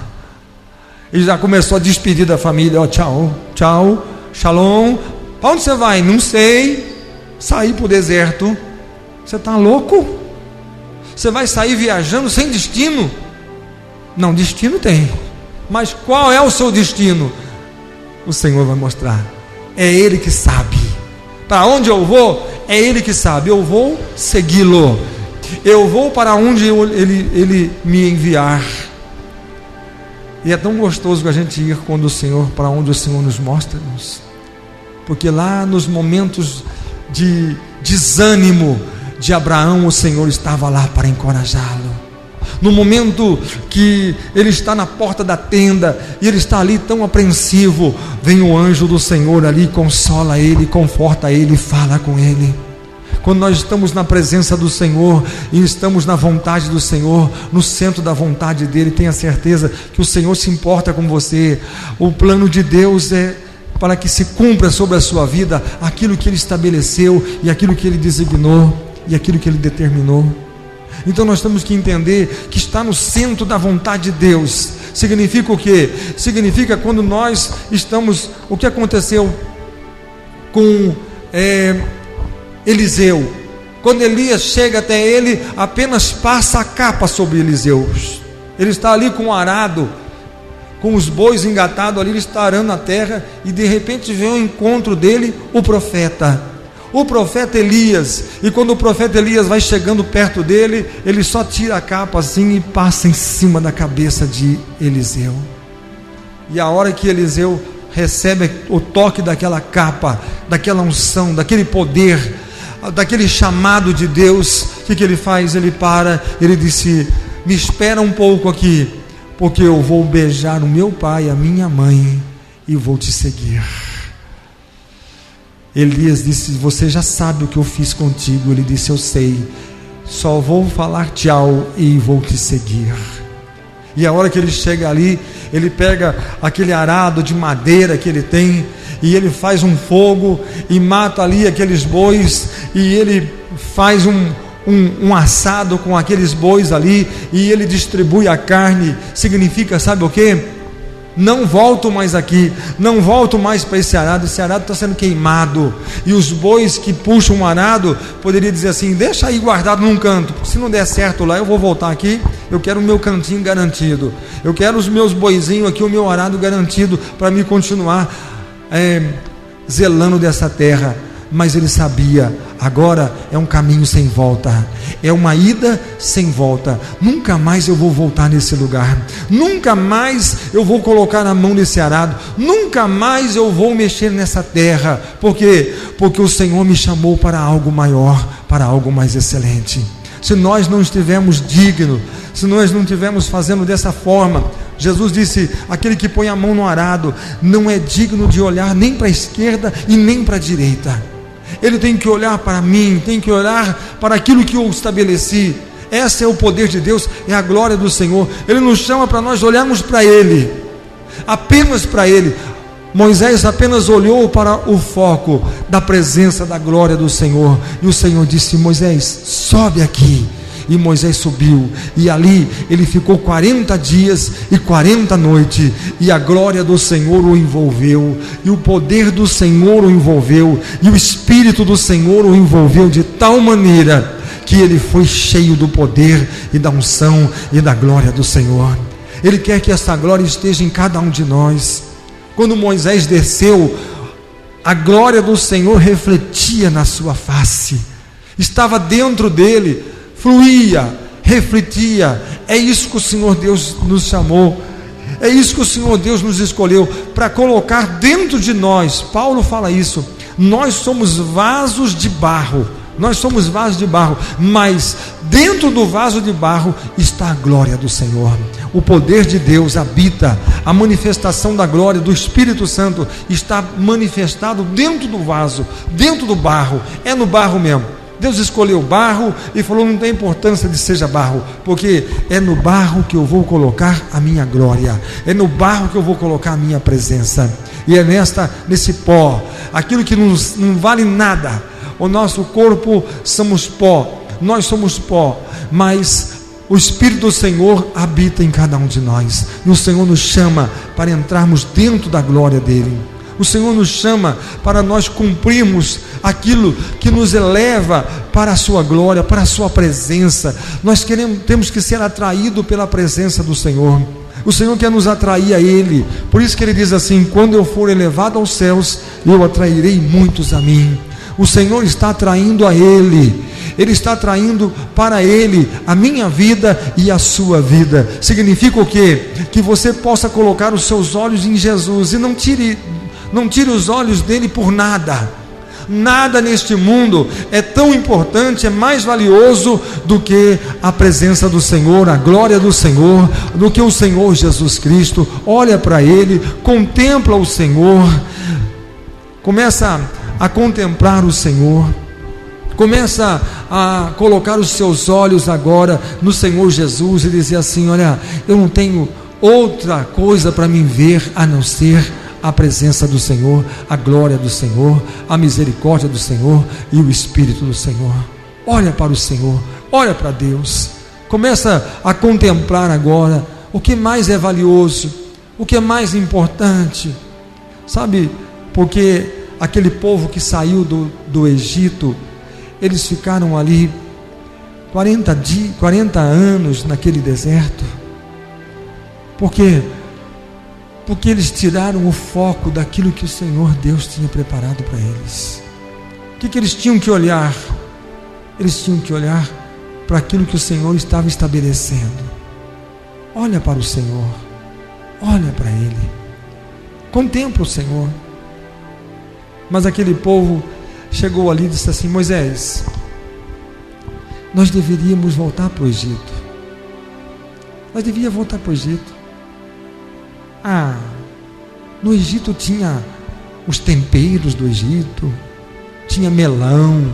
S1: e já começou a despedir da família. Tchau, tchau, shalom. Para onde você vai? Não sei. Sair para o deserto. Você está louco? Você vai sair viajando sem destino? Não, destino tem, mas qual é o seu destino? O Senhor vai mostrar. É Ele que sabe. Para onde eu vou? É Ele que sabe. Eu vou segui-lo. Eu vou para onde Ele me enviar. E é tão gostoso a gente ir quando o Senhor, para onde o Senhor nos mostra, irmãos. Porque lá nos momentos de desânimo de Abraão, o Senhor estava lá para encorajá-lo. No momento que ele está na porta da tenda e ele está ali tão apreensivo, vem o anjo do Senhor ali, consola ele, conforta ele, fala com ele. Quando nós estamos na presença do Senhor e estamos na vontade do Senhor, no centro da vontade dele, tenha certeza que o Senhor se importa com você. O plano de Deus é para que se cumpra sobre a sua vida aquilo que ele estabeleceu e aquilo que ele designou e aquilo que ele determinou. Então nós temos que entender que estar no centro da vontade de Deus significa o quê? Significa quando nós estamos... O que aconteceu com Eliseu? Quando Elias chega até ele, apenas passa a capa sobre Eliseu. Ele está ali com o arado, com os bois engatados ali, ele está arando a terra, e de repente vem ao encontro dele o profeta Elias. E quando o profeta Elias vai chegando perto dele, ele só tira a capa assim e passa em cima da cabeça de Eliseu. E a hora que Eliseu recebe o toque daquela capa, daquela unção, daquele poder, daquele chamado de Deus, o que ele faz? Ele para, ele disse: me espera um pouco aqui, porque eu vou beijar o meu pai, a minha mãe, e vou te seguir. Elias disse: você já sabe o que eu fiz contigo. Ele disse: eu sei, só vou falar tchau e vou te seguir. E a hora que ele chega ali, ele pega aquele arado de madeira que ele tem, e ele faz um fogo e mata ali aqueles bois, e ele faz um assado com aqueles bois ali, e ele distribui a carne. Significa, sabe o que? Não volto mais aqui, não volto mais para esse arado está sendo queimado. E os bois que puxam o arado, poderia dizer assim: deixa aí guardado num canto, porque se não der certo lá, eu vou voltar aqui, eu quero o meu cantinho garantido, eu quero os meus boizinhos aqui, o meu arado garantido, para me continuar zelando dessa terra. Mas ele sabia, agora é um caminho sem volta, é uma ida sem volta. Nunca mais eu vou voltar nesse lugar, nunca mais eu vou colocar a mão nesse arado, nunca mais eu vou mexer nessa terra. Por quê? Porque o Senhor me chamou para algo maior, para algo mais excelente. Se nós não estivermos dignos, se nós não estivermos fazendo dessa forma, Jesus disse: aquele que põe a mão no arado não é digno de olhar nem para a esquerda e nem para a direita. Ele tem que olhar para mim, tem que olhar para aquilo que eu estabeleci. Esse é o poder de Deus, é a glória do Senhor. Ele nos chama para nós olharmos para Ele, apenas para Ele. Moisés apenas olhou para o foco da presença da glória do Senhor, e o Senhor disse: Moisés, sobe aqui. E Moisés subiu, e ali ele ficou 40 dias e 40 noites, e a glória do Senhor o envolveu, e o poder do Senhor o envolveu, e o Espírito do Senhor o envolveu de tal maneira que ele foi cheio do poder e da unção e da glória do Senhor. Ele quer que essa glória esteja em cada um de nós. Quando Moisés desceu, a glória do Senhor refletia na sua face, estava dentro dele, fluía, refletia. É isso que o Senhor Deus nos chamou, é isso que o Senhor Deus nos escolheu para colocar dentro de nós. Paulo fala isso: nós somos vasos de barro, mas dentro do vaso de barro está a glória do Senhor. O poder de Deus habita, a manifestação da glória do Espírito Santo está manifestado dentro do vaso, dentro do barro. É no barro mesmo. Deus escolheu barro e falou: não tem importância de seja barro, porque é no barro que eu vou colocar a minha glória, é no barro que eu vou colocar a minha presença. E é nesse pó, aquilo que não vale nada. O nosso corpo somos pó, nós somos pó, mas o Espírito do Senhor habita em cada um de nós, e o Senhor nos chama para entrarmos dentro da glória dele. O Senhor nos chama para nós cumprirmos aquilo que nos eleva para a sua glória, para a sua presença. Nós temos que ser atraídos pela presença do Senhor. O Senhor quer nos atrair a Ele. Por isso que Ele diz assim: quando eu for elevado aos céus, eu atrairei muitos a mim. O Senhor está atraindo a Ele. Ele está atraindo para Ele a minha vida e a sua vida. Significa o quê? Que você possa colocar os seus olhos em Jesus e não tire os olhos dele por nada. Nada neste mundo é tão importante, é mais valioso do que a presença do Senhor, a glória do Senhor, do que o Senhor Jesus Cristo. Olha para Ele, contempla o Senhor, começa a contemplar o Senhor, começa a colocar os seus olhos agora no Senhor Jesus e dizer assim: olha, eu não tenho outra coisa para me ver a não ser a presença do Senhor, a glória do Senhor, a misericórdia do Senhor e o Espírito do Senhor. Olha para o Senhor, olha para Deus, começa a contemplar agora o que mais é valioso, o que é mais importante, sabe? Porque aquele povo que saiu do Egito, eles ficaram ali 40 anos naquele deserto. Por quê? Porque eles tiraram o foco daquilo que o Senhor Deus tinha preparado para eles. O que eles tinham que olhar? Eles tinham que olhar para aquilo que o Senhor estava estabelecendo. Olha para o Senhor, olha para Ele, contempla o Senhor. Mas aquele povo chegou ali e disse assim: Moisés, nós deveríamos voltar para o Egito. Nós deveríamos voltar para o Egito. No Egito tinha os temperos do Egito, tinha melão.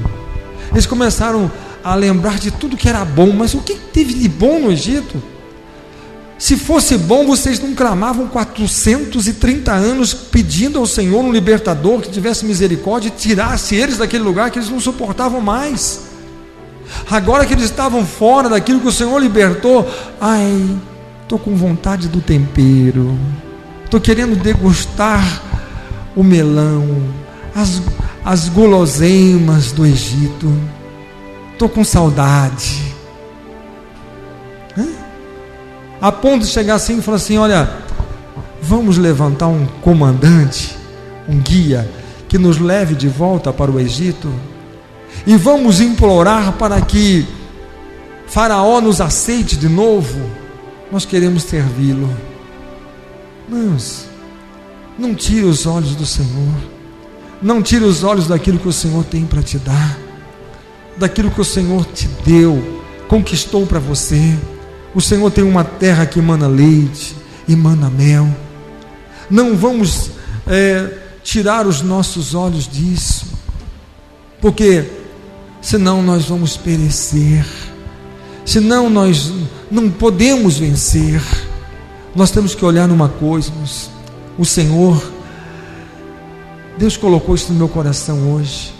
S1: Eles começaram a lembrar de tudo que era bom. Mas o que teve de bom no Egito? Se fosse bom, vocês não clamavam 430 anos pedindo ao Senhor um libertador que tivesse misericórdia e tirasse eles daquele lugar que eles não suportavam mais. Agora que eles estavam fora daquilo que o Senhor libertou, estou com vontade do tempero, estou querendo degustar o melão, as guloseimas do Egito, estou com saudade. A ponto de chegar assim e falar assim: olha, vamos levantar um comandante, um guia, que nos leve de volta para o Egito, e vamos implorar para que Faraó nos aceite de novo. Nós queremos servi-lo. Mas não tire os olhos do Senhor, não tire os olhos daquilo que o Senhor tem para te dar, daquilo que o Senhor te deu, conquistou para você. O Senhor tem uma terra que emana leite e emana mel. Não vamos tirar os nossos olhos disso, porque senão nós vamos perecer, senão nós não podemos vencer. Nós temos que olhar numa coisa: o Senhor, Deus colocou isso no meu coração hoje.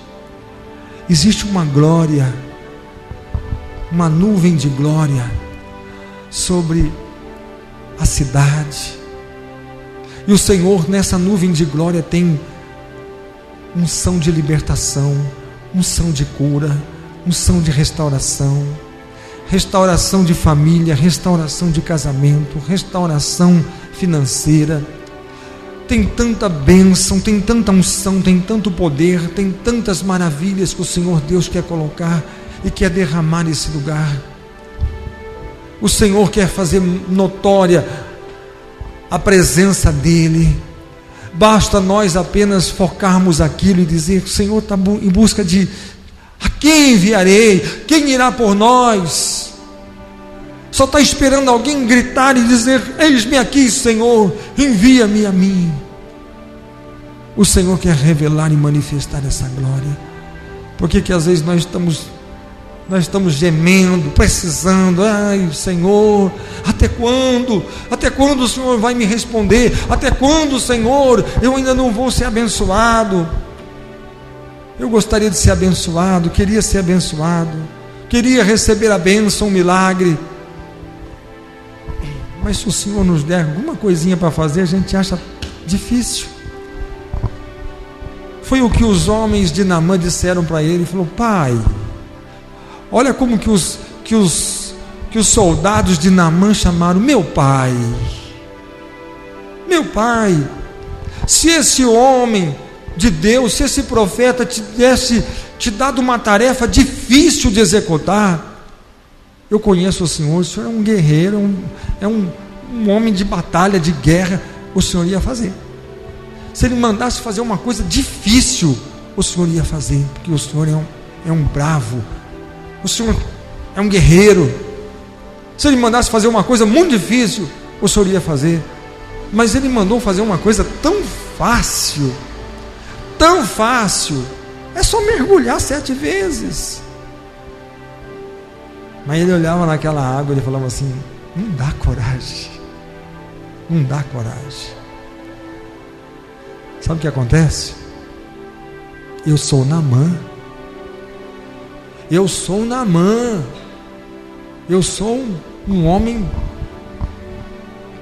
S1: Existe uma glória, uma nuvem de glória sobre a cidade, e o Senhor nessa nuvem de glória tem unção de libertação, unção de cura, unção de restauração, restauração de família, restauração de casamento, restauração financeira. Tem tanta bênção, tem tanta unção, tem tanto poder, tem tantas maravilhas que o Senhor Deus quer colocar e quer derramar nesse lugar. O Senhor quer fazer notória a presença dEle. Basta nós apenas focarmos aquilo e dizer: o Senhor está em busca de a quem enviarei? Quem irá por nós? Só está esperando alguém gritar e dizer: eis-me aqui, Senhor, envia-me a mim. O Senhor quer revelar e manifestar essa glória. Por que às vezes nós estamos gemendo, precisando? Ai, Senhor, até quando? Até quando o Senhor vai me responder? Até quando, Senhor, eu ainda não vou ser abençoado? Eu gostaria de ser abençoado, queria ser abençoado, queria receber a bênção, um milagre. Mas se o Senhor nos der alguma coisinha para fazer, a gente acha difícil. Foi o que os homens de Naamã disseram para ele. Ele falou: pai, olha como que os soldados de Naamã chamaram meu pai. Meu pai, se esse homem de Deus, se esse profeta tivesse te dado uma tarefa difícil de executar, eu conheço o Senhor é um guerreiro, é um homem de batalha, de guerra, o Senhor ia fazer. Se Ele mandasse fazer uma coisa difícil, o Senhor ia fazer, porque o Senhor é um bravo, o Senhor é um guerreiro. Se Ele mandasse fazer uma coisa muito difícil, o Senhor ia fazer. Mas Ele mandou fazer uma coisa tão fácil, é só mergulhar 7 vezes. Mas Ele olhava naquela água e Ele falava assim: não dá coragem. Sabe o que acontece? Eu sou Naamã. Eu sou um homem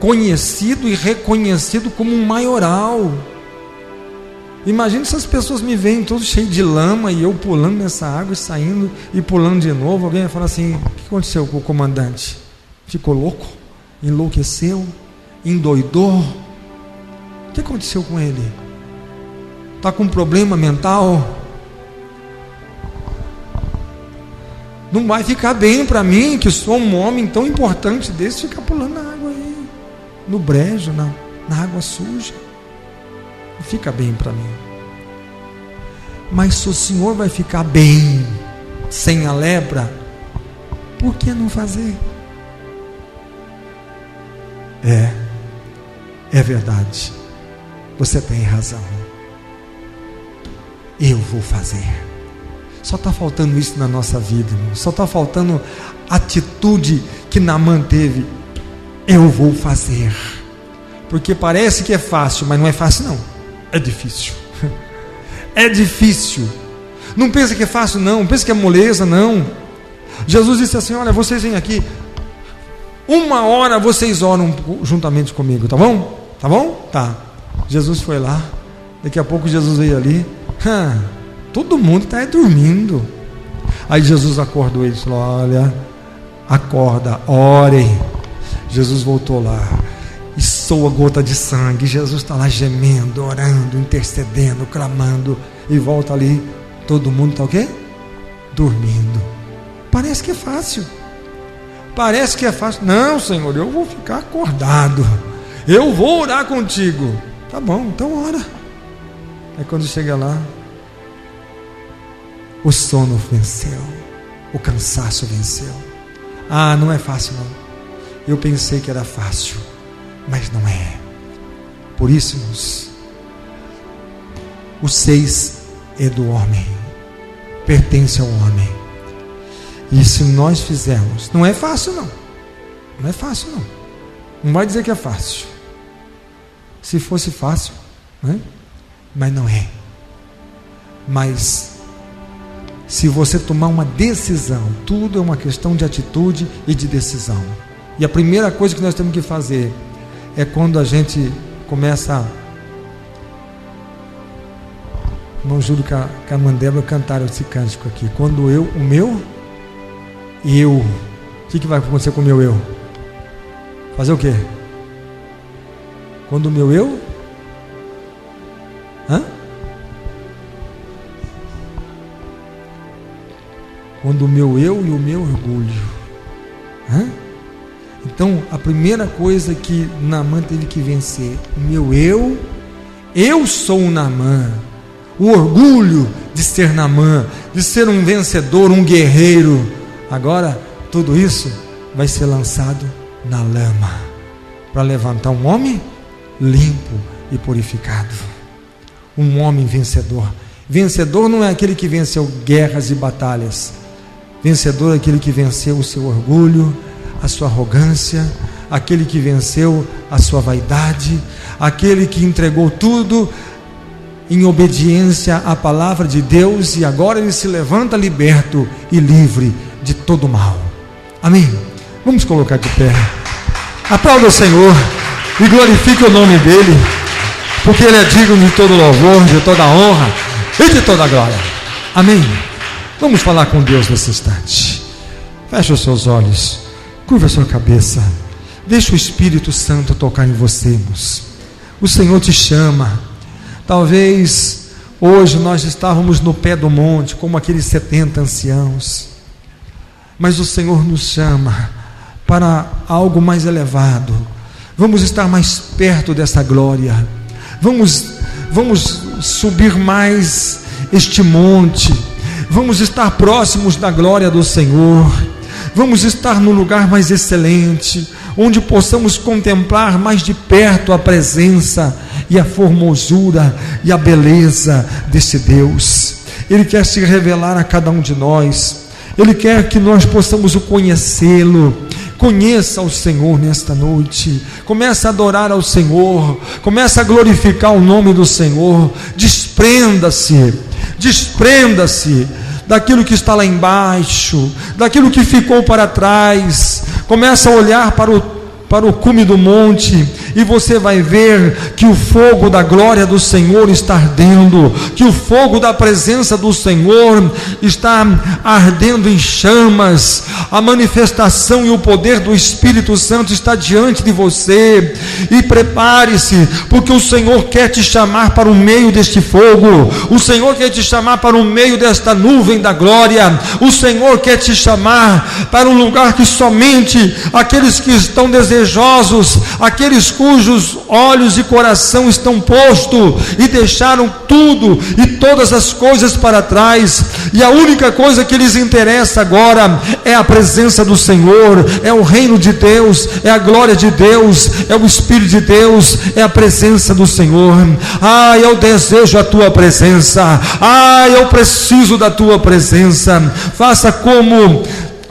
S1: conhecido e reconhecido como um maioral. Imagina se as pessoas me veem todo cheio de lama e eu pulando nessa água e saindo e pulando de novo. Alguém vai falar assim: o que aconteceu com o comandante? Ficou louco? Enlouqueceu? Endoidou? O que aconteceu com ele? Está com um problema mental? Não vai ficar bem para mim, que sou um homem tão importante desse, ficar pulando na água aí, no brejo, na água suja. Não fica bem para mim. Mas se o Senhor vai ficar bem sem a lepra, por que não fazer? É verdade, você tem razão. Eu vou fazer. Só está faltando isso na nossa vida, irmão. Só está faltando a atitude que Naamã teve. Eu vou fazer. Porque parece que é fácil, mas não é fácil não. É difícil. É difícil. Não pensa que é fácil não, não pensa que é moleza não. Jesus disse assim: olha, vocês vêm aqui, 1 hora vocês oram juntamente comigo, tá bom? Tá bom? Tá. Jesus foi lá. Daqui a pouco Jesus veio ali. Todo mundo está dormindo. Aí Jesus acordou eles e falou: olha, acorda, orem. Jesus voltou lá e soa gota de sangue. Jesus está lá gemendo, orando, intercedendo, clamando. E volta ali, todo mundo está o quê? Dormindo. Parece que é fácil. Parece que é fácil. Não, Senhor, eu vou ficar acordado. Eu vou orar contigo. Tá bom, então ora. Aí quando chega lá, o sono venceu, o cansaço venceu. Não é fácil não. Eu pensei que era fácil, mas não é. Por isso, irmãos, o 6 é do homem, pertence ao homem. E se nós fizermos, não é fácil não. Não é fácil não. Não vai dizer que é fácil. Se fosse fácil, né? Mas não é. Mas se você tomar uma decisão, tudo é uma questão de atitude e de decisão. E a primeira coisa que nós temos que fazer é quando a gente começa. Irmão Júlio com a Mandela cantaram esse cântico aqui. Quando o meu eu. O que vai acontecer com o meu eu? Fazer o quê? Quando o meu eu? Quando o meu eu e o meu orgulho. Então, a primeira coisa que Naamã teve que vencer: o meu eu sou o Naamã. O orgulho de ser Naamã, de ser um vencedor, um guerreiro. Agora, tudo isso vai ser lançado na lama, para levantar um homem limpo e purificado. Um homem vencedor. Vencedor não é aquele que venceu guerras e batalhas. Vencedor é aquele que venceu o seu orgulho, a sua arrogância, aquele que venceu a sua vaidade, aquele que entregou tudo em obediência à palavra de Deus, e agora ele se levanta liberto e livre de todo mal. Amém? Vamos colocar de pé. Aplauda o Senhor e glorifique o nome dele, porque ele é digno de todo louvor, de toda honra e de toda glória. Amém? Vamos falar com Deus nesse instante. Feche os seus olhos, curva a sua cabeça, deixa o Espírito Santo tocar em você, irmãos. O Senhor te chama. Talvez Hoje nós estávamos no pé do monte, como aqueles 70 anciãos, mas o Senhor nos chama para algo mais elevado. Vamos estar mais perto dessa glória, vamos subir mais este monte, vamos estar próximos da glória do Senhor, vamos estar no lugar mais excelente, onde possamos contemplar mais de perto a presença e a formosura e a beleza desse Deus. Ele quer se revelar a cada um de nós, Ele quer que nós possamos o conhecê-lo. Conheça o Senhor nesta noite, comece a adorar ao Senhor, comece a glorificar o nome do Senhor. Desprenda-se daquilo que está lá embaixo, daquilo que ficou para trás. Comece a olhar para o cume do monte, e você vai ver que o fogo da glória do Senhor está ardendo, que o fogo da presença do Senhor está ardendo em chamas. A manifestação e o poder do Espírito Santo está diante de você, e prepare-se, porque o Senhor quer te chamar para o meio deste fogo, o Senhor quer te chamar para o meio desta nuvem da glória, o Senhor quer te chamar para um lugar que somente aqueles que estão desejosos, aqueles cujos olhos e coração estão postos e deixaram tudo e todas as coisas para trás, e a única coisa que lhes interessa agora é a presença do Senhor, é o reino de Deus, é a glória de Deus, é o Espírito de Deus, é a presença do Senhor. Eu desejo a tua presença, eu preciso da tua presença. Faça como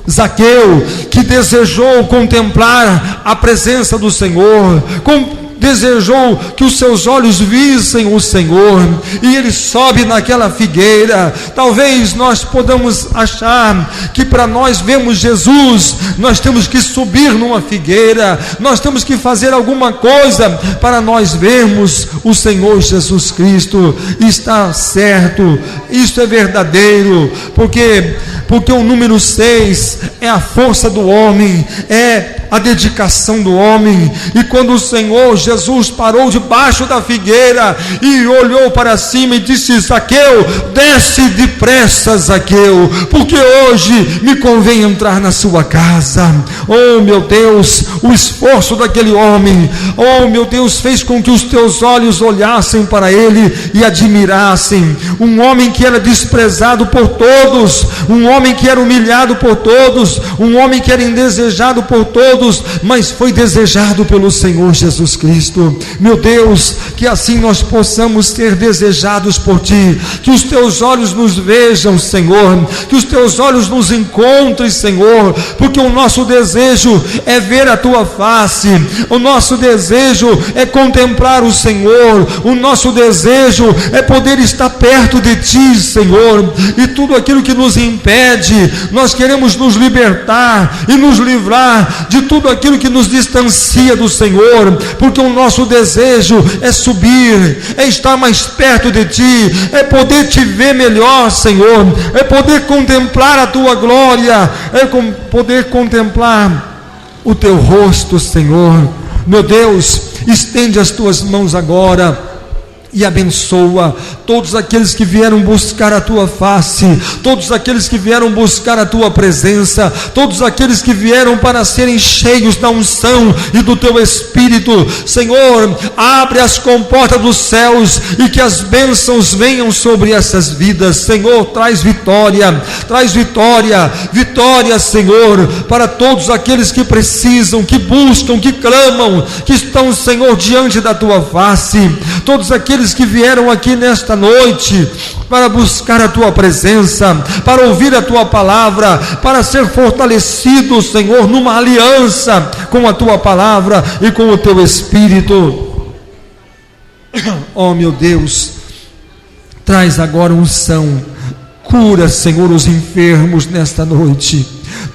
S1: Zaqueu, que desejou contemplar a presença do Senhor, desejou que os seus olhos vissem o Senhor, e ele sobe naquela figueira. Talvez nós podamos achar que para nós vermos Jesus, nós temos que subir numa figueira, nós temos que fazer alguma coisa para nós vermos o Senhor Jesus Cristo. Está certo, isso é verdadeiro, porque o número 6 é a força do homem, é a dedicação do homem. E quando o Senhor Jesus parou debaixo da figueira e olhou para cima e disse: Zaqueu, desce depressa, Zaqueu, porque hoje me convém entrar na sua casa. Oh meu Deus, o esforço daquele homem, oh meu Deus, fez com que os teus olhos olhassem para ele e admirassem. Um homem que era desprezado por todos, um homem que era humilhado por todos, um homem que era indesejado por todos, mas foi desejado pelo Senhor Jesus Cristo. Meu Deus, que assim nós possamos ser desejados por Ti, que os Teus olhos nos vejam, Senhor, que os Teus olhos nos encontrem, Senhor, porque o nosso desejo é ver a Tua face, o nosso desejo é contemplar o Senhor, o nosso desejo é poder estar perto de Ti, Senhor, e tudo aquilo que nos impede, nós queremos nos libertar e nos livrar de tudo aquilo que nos distancia do Senhor, porque o nosso desejo é subir, é estar mais perto de Ti, é poder Te ver melhor, Senhor, é poder contemplar a Tua glória, é poder contemplar o Teu rosto, Senhor. Meu Deus, estende as Tuas mãos agora e abençoa todos aqueles que vieram buscar a Tua face, todos aqueles que vieram buscar a Tua presença, todos aqueles que vieram para serem cheios da unção e do Teu Espírito. Senhor, abre as comportas dos céus e que as bênçãos venham sobre essas vidas. Senhor, traz vitória, vitória, Senhor, para todos aqueles que precisam, que buscam, que clamam, que estão, Senhor, diante da Tua face, todos aqueles que vieram aqui nesta noite para buscar a Tua presença, para ouvir a Tua palavra, para ser fortalecidos, Senhor, numa aliança com a Tua palavra e com o Teu Espírito. Oh meu Deus, traz agora unção, cura, Senhor, os enfermos nesta noite,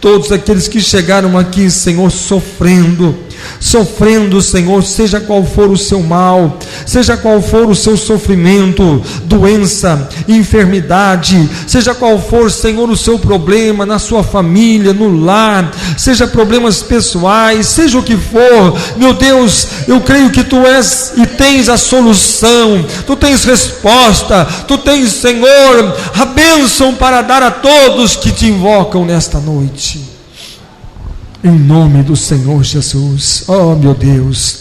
S1: todos aqueles que chegaram aqui, Senhor, sofrendo, sofrendo, Senhor, seja qual for o seu mal, seja qual for o seu sofrimento, doença, enfermidade, seja qual for, Senhor, o seu problema na sua família, no lar, seja problemas pessoais, seja o que for, meu Deus, eu creio que Tu és e tens a solução, Tu tens resposta, Tu tens, Senhor, a bênção para dar a todos que Te invocam nesta noite, em nome do Senhor Jesus. Oh, meu Deus,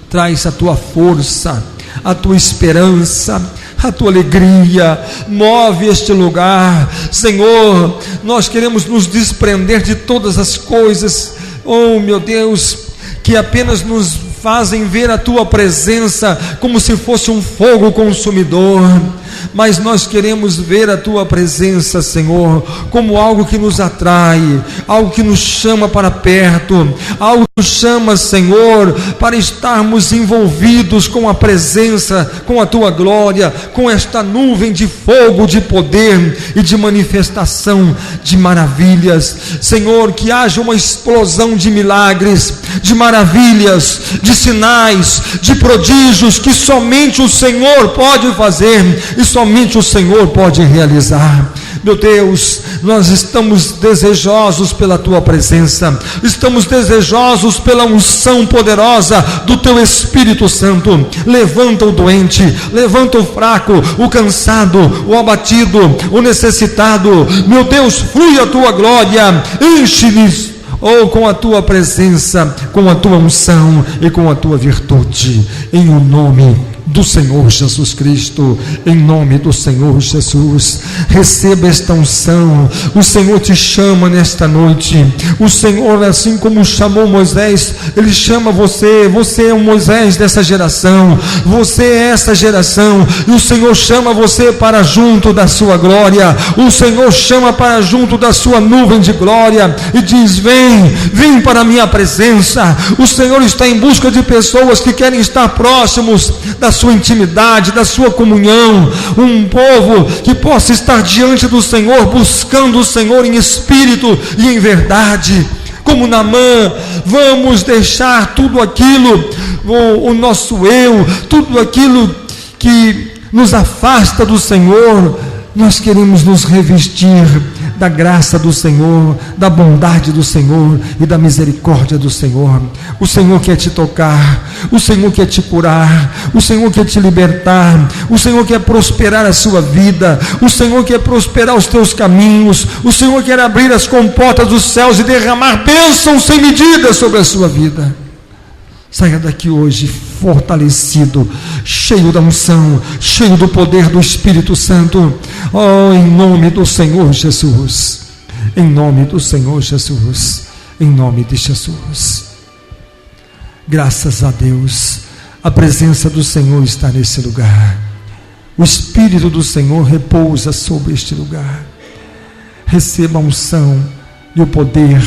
S1: traz a Tua força, a Tua esperança, a Tua alegria, move este lugar, Senhor. Nós queremos nos desprender de todas as coisas, oh meu Deus, que apenas nos fazem ver a Tua presença como se fosse um fogo consumidor, mas nós queremos ver a Tua presença, Senhor, como algo que nos atrai, algo que nos chama para perto, algo que nos chama, Senhor, para estarmos envolvidos com a presença, com a Tua glória, com esta nuvem de fogo, de poder e de manifestação de maravilhas, Senhor, que haja uma explosão de milagres, de maravilhas, de sinais, de prodígios que somente o Senhor pode fazer e somente o Senhor pode realizar. Meu Deus, nós estamos desejosos pela Tua presença, estamos desejosos pela unção poderosa do Teu Espírito Santo. Levanta o doente, levanta o fraco, o cansado, o abatido, o necessitado. Meu Deus, flui a Tua glória, enche-lhes com a Tua presença, com a Tua unção e com a Tua virtude, em o nome do Senhor Jesus Cristo, em nome do Senhor Jesus. Receba esta unção. O Senhor te chama nesta noite. O Senhor, assim como chamou Moisés, Ele chama você. Você é o Moisés dessa geração, você é essa geração, e o Senhor chama você para junto da sua glória. O Senhor chama para junto da sua nuvem de glória e diz: vem para a minha presença. O Senhor está em busca de pessoas que querem estar próximos da sua intimidade, da sua comunhão, um povo que possa estar diante do Senhor, buscando o Senhor em espírito e em verdade, como Naamã. Vamos deixar tudo aquilo, o nosso eu, tudo aquilo que nos afasta do Senhor. Nós queremos nos revestir da graça do Senhor, da bondade do Senhor e da misericórdia do Senhor. O Senhor quer te tocar, o Senhor quer te curar, o Senhor quer te libertar, o Senhor quer prosperar a sua vida, o Senhor quer prosperar os teus caminhos, o Senhor quer abrir as comportas dos céus e derramar bênçãos sem medida sobre a sua vida. Saia daqui hoje fortalecido, cheio da unção, cheio do poder do Espírito Santo. Oh, em nome do Senhor Jesus, em nome do Senhor Jesus, em nome de Jesus. Graças a Deus, a presença do Senhor está nesse lugar. O Espírito do Senhor repousa sobre este lugar. Receba a unção e o poder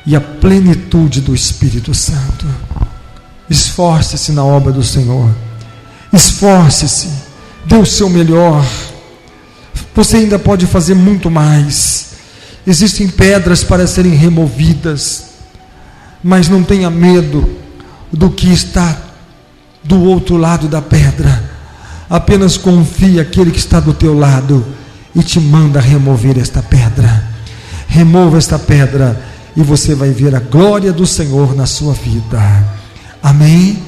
S1: e a plenitude do Espírito Santo. Esforce-se na obra do Senhor, esforce-se, dê o seu melhor. Você ainda pode fazer muito mais. Existem pedras para serem removidas, mas não tenha medo do que está do outro lado da pedra. Apenas confie aquele que está do teu lado e te manda remover esta pedra. Remova esta pedra e você vai ver a glória do Senhor na sua vida. Amém?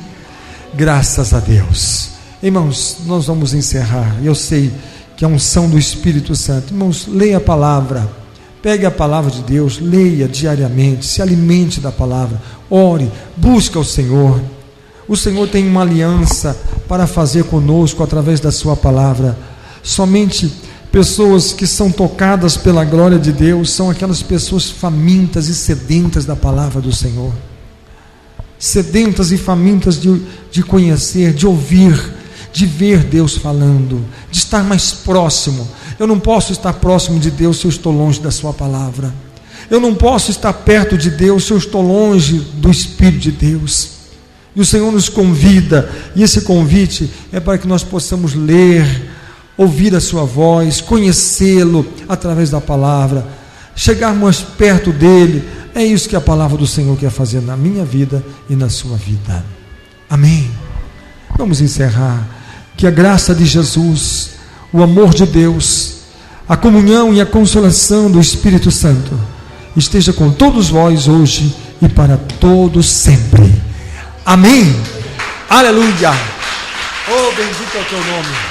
S1: Graças a Deus. Irmãos, nós vamos encerrar. Eu sei que a unção do Espírito Santo. Irmãos, leia a palavra. Pegue a palavra de Deus, leia diariamente, se alimente da palavra, ore, busque ao Senhor. O Senhor tem uma aliança para fazer conosco através da sua palavra. Somente pessoas que são tocadas pela glória de Deus são aquelas pessoas famintas e sedentas da palavra do Senhor. Sedentas e famintas de conhecer, de ouvir, de ver Deus falando, de estar mais próximo. Eu não posso estar próximo de Deus se eu estou longe da sua palavra. Eu não posso estar perto de Deus se eu estou longe do Espírito de Deus. E o Senhor nos convida, e esse convite é para que nós possamos ler, ouvir a sua voz, conhecê-lo através da palavra, chegar mais perto dele, É isso que a palavra do Senhor quer fazer na minha vida e na sua vida. Amém. Vamos encerrar. Que a graça de Jesus, o amor de Deus, a comunhão e a consolação do Espírito Santo esteja com todos vós hoje e para todos sempre. Amém. Aleluia. Oh, bendito é o teu nome.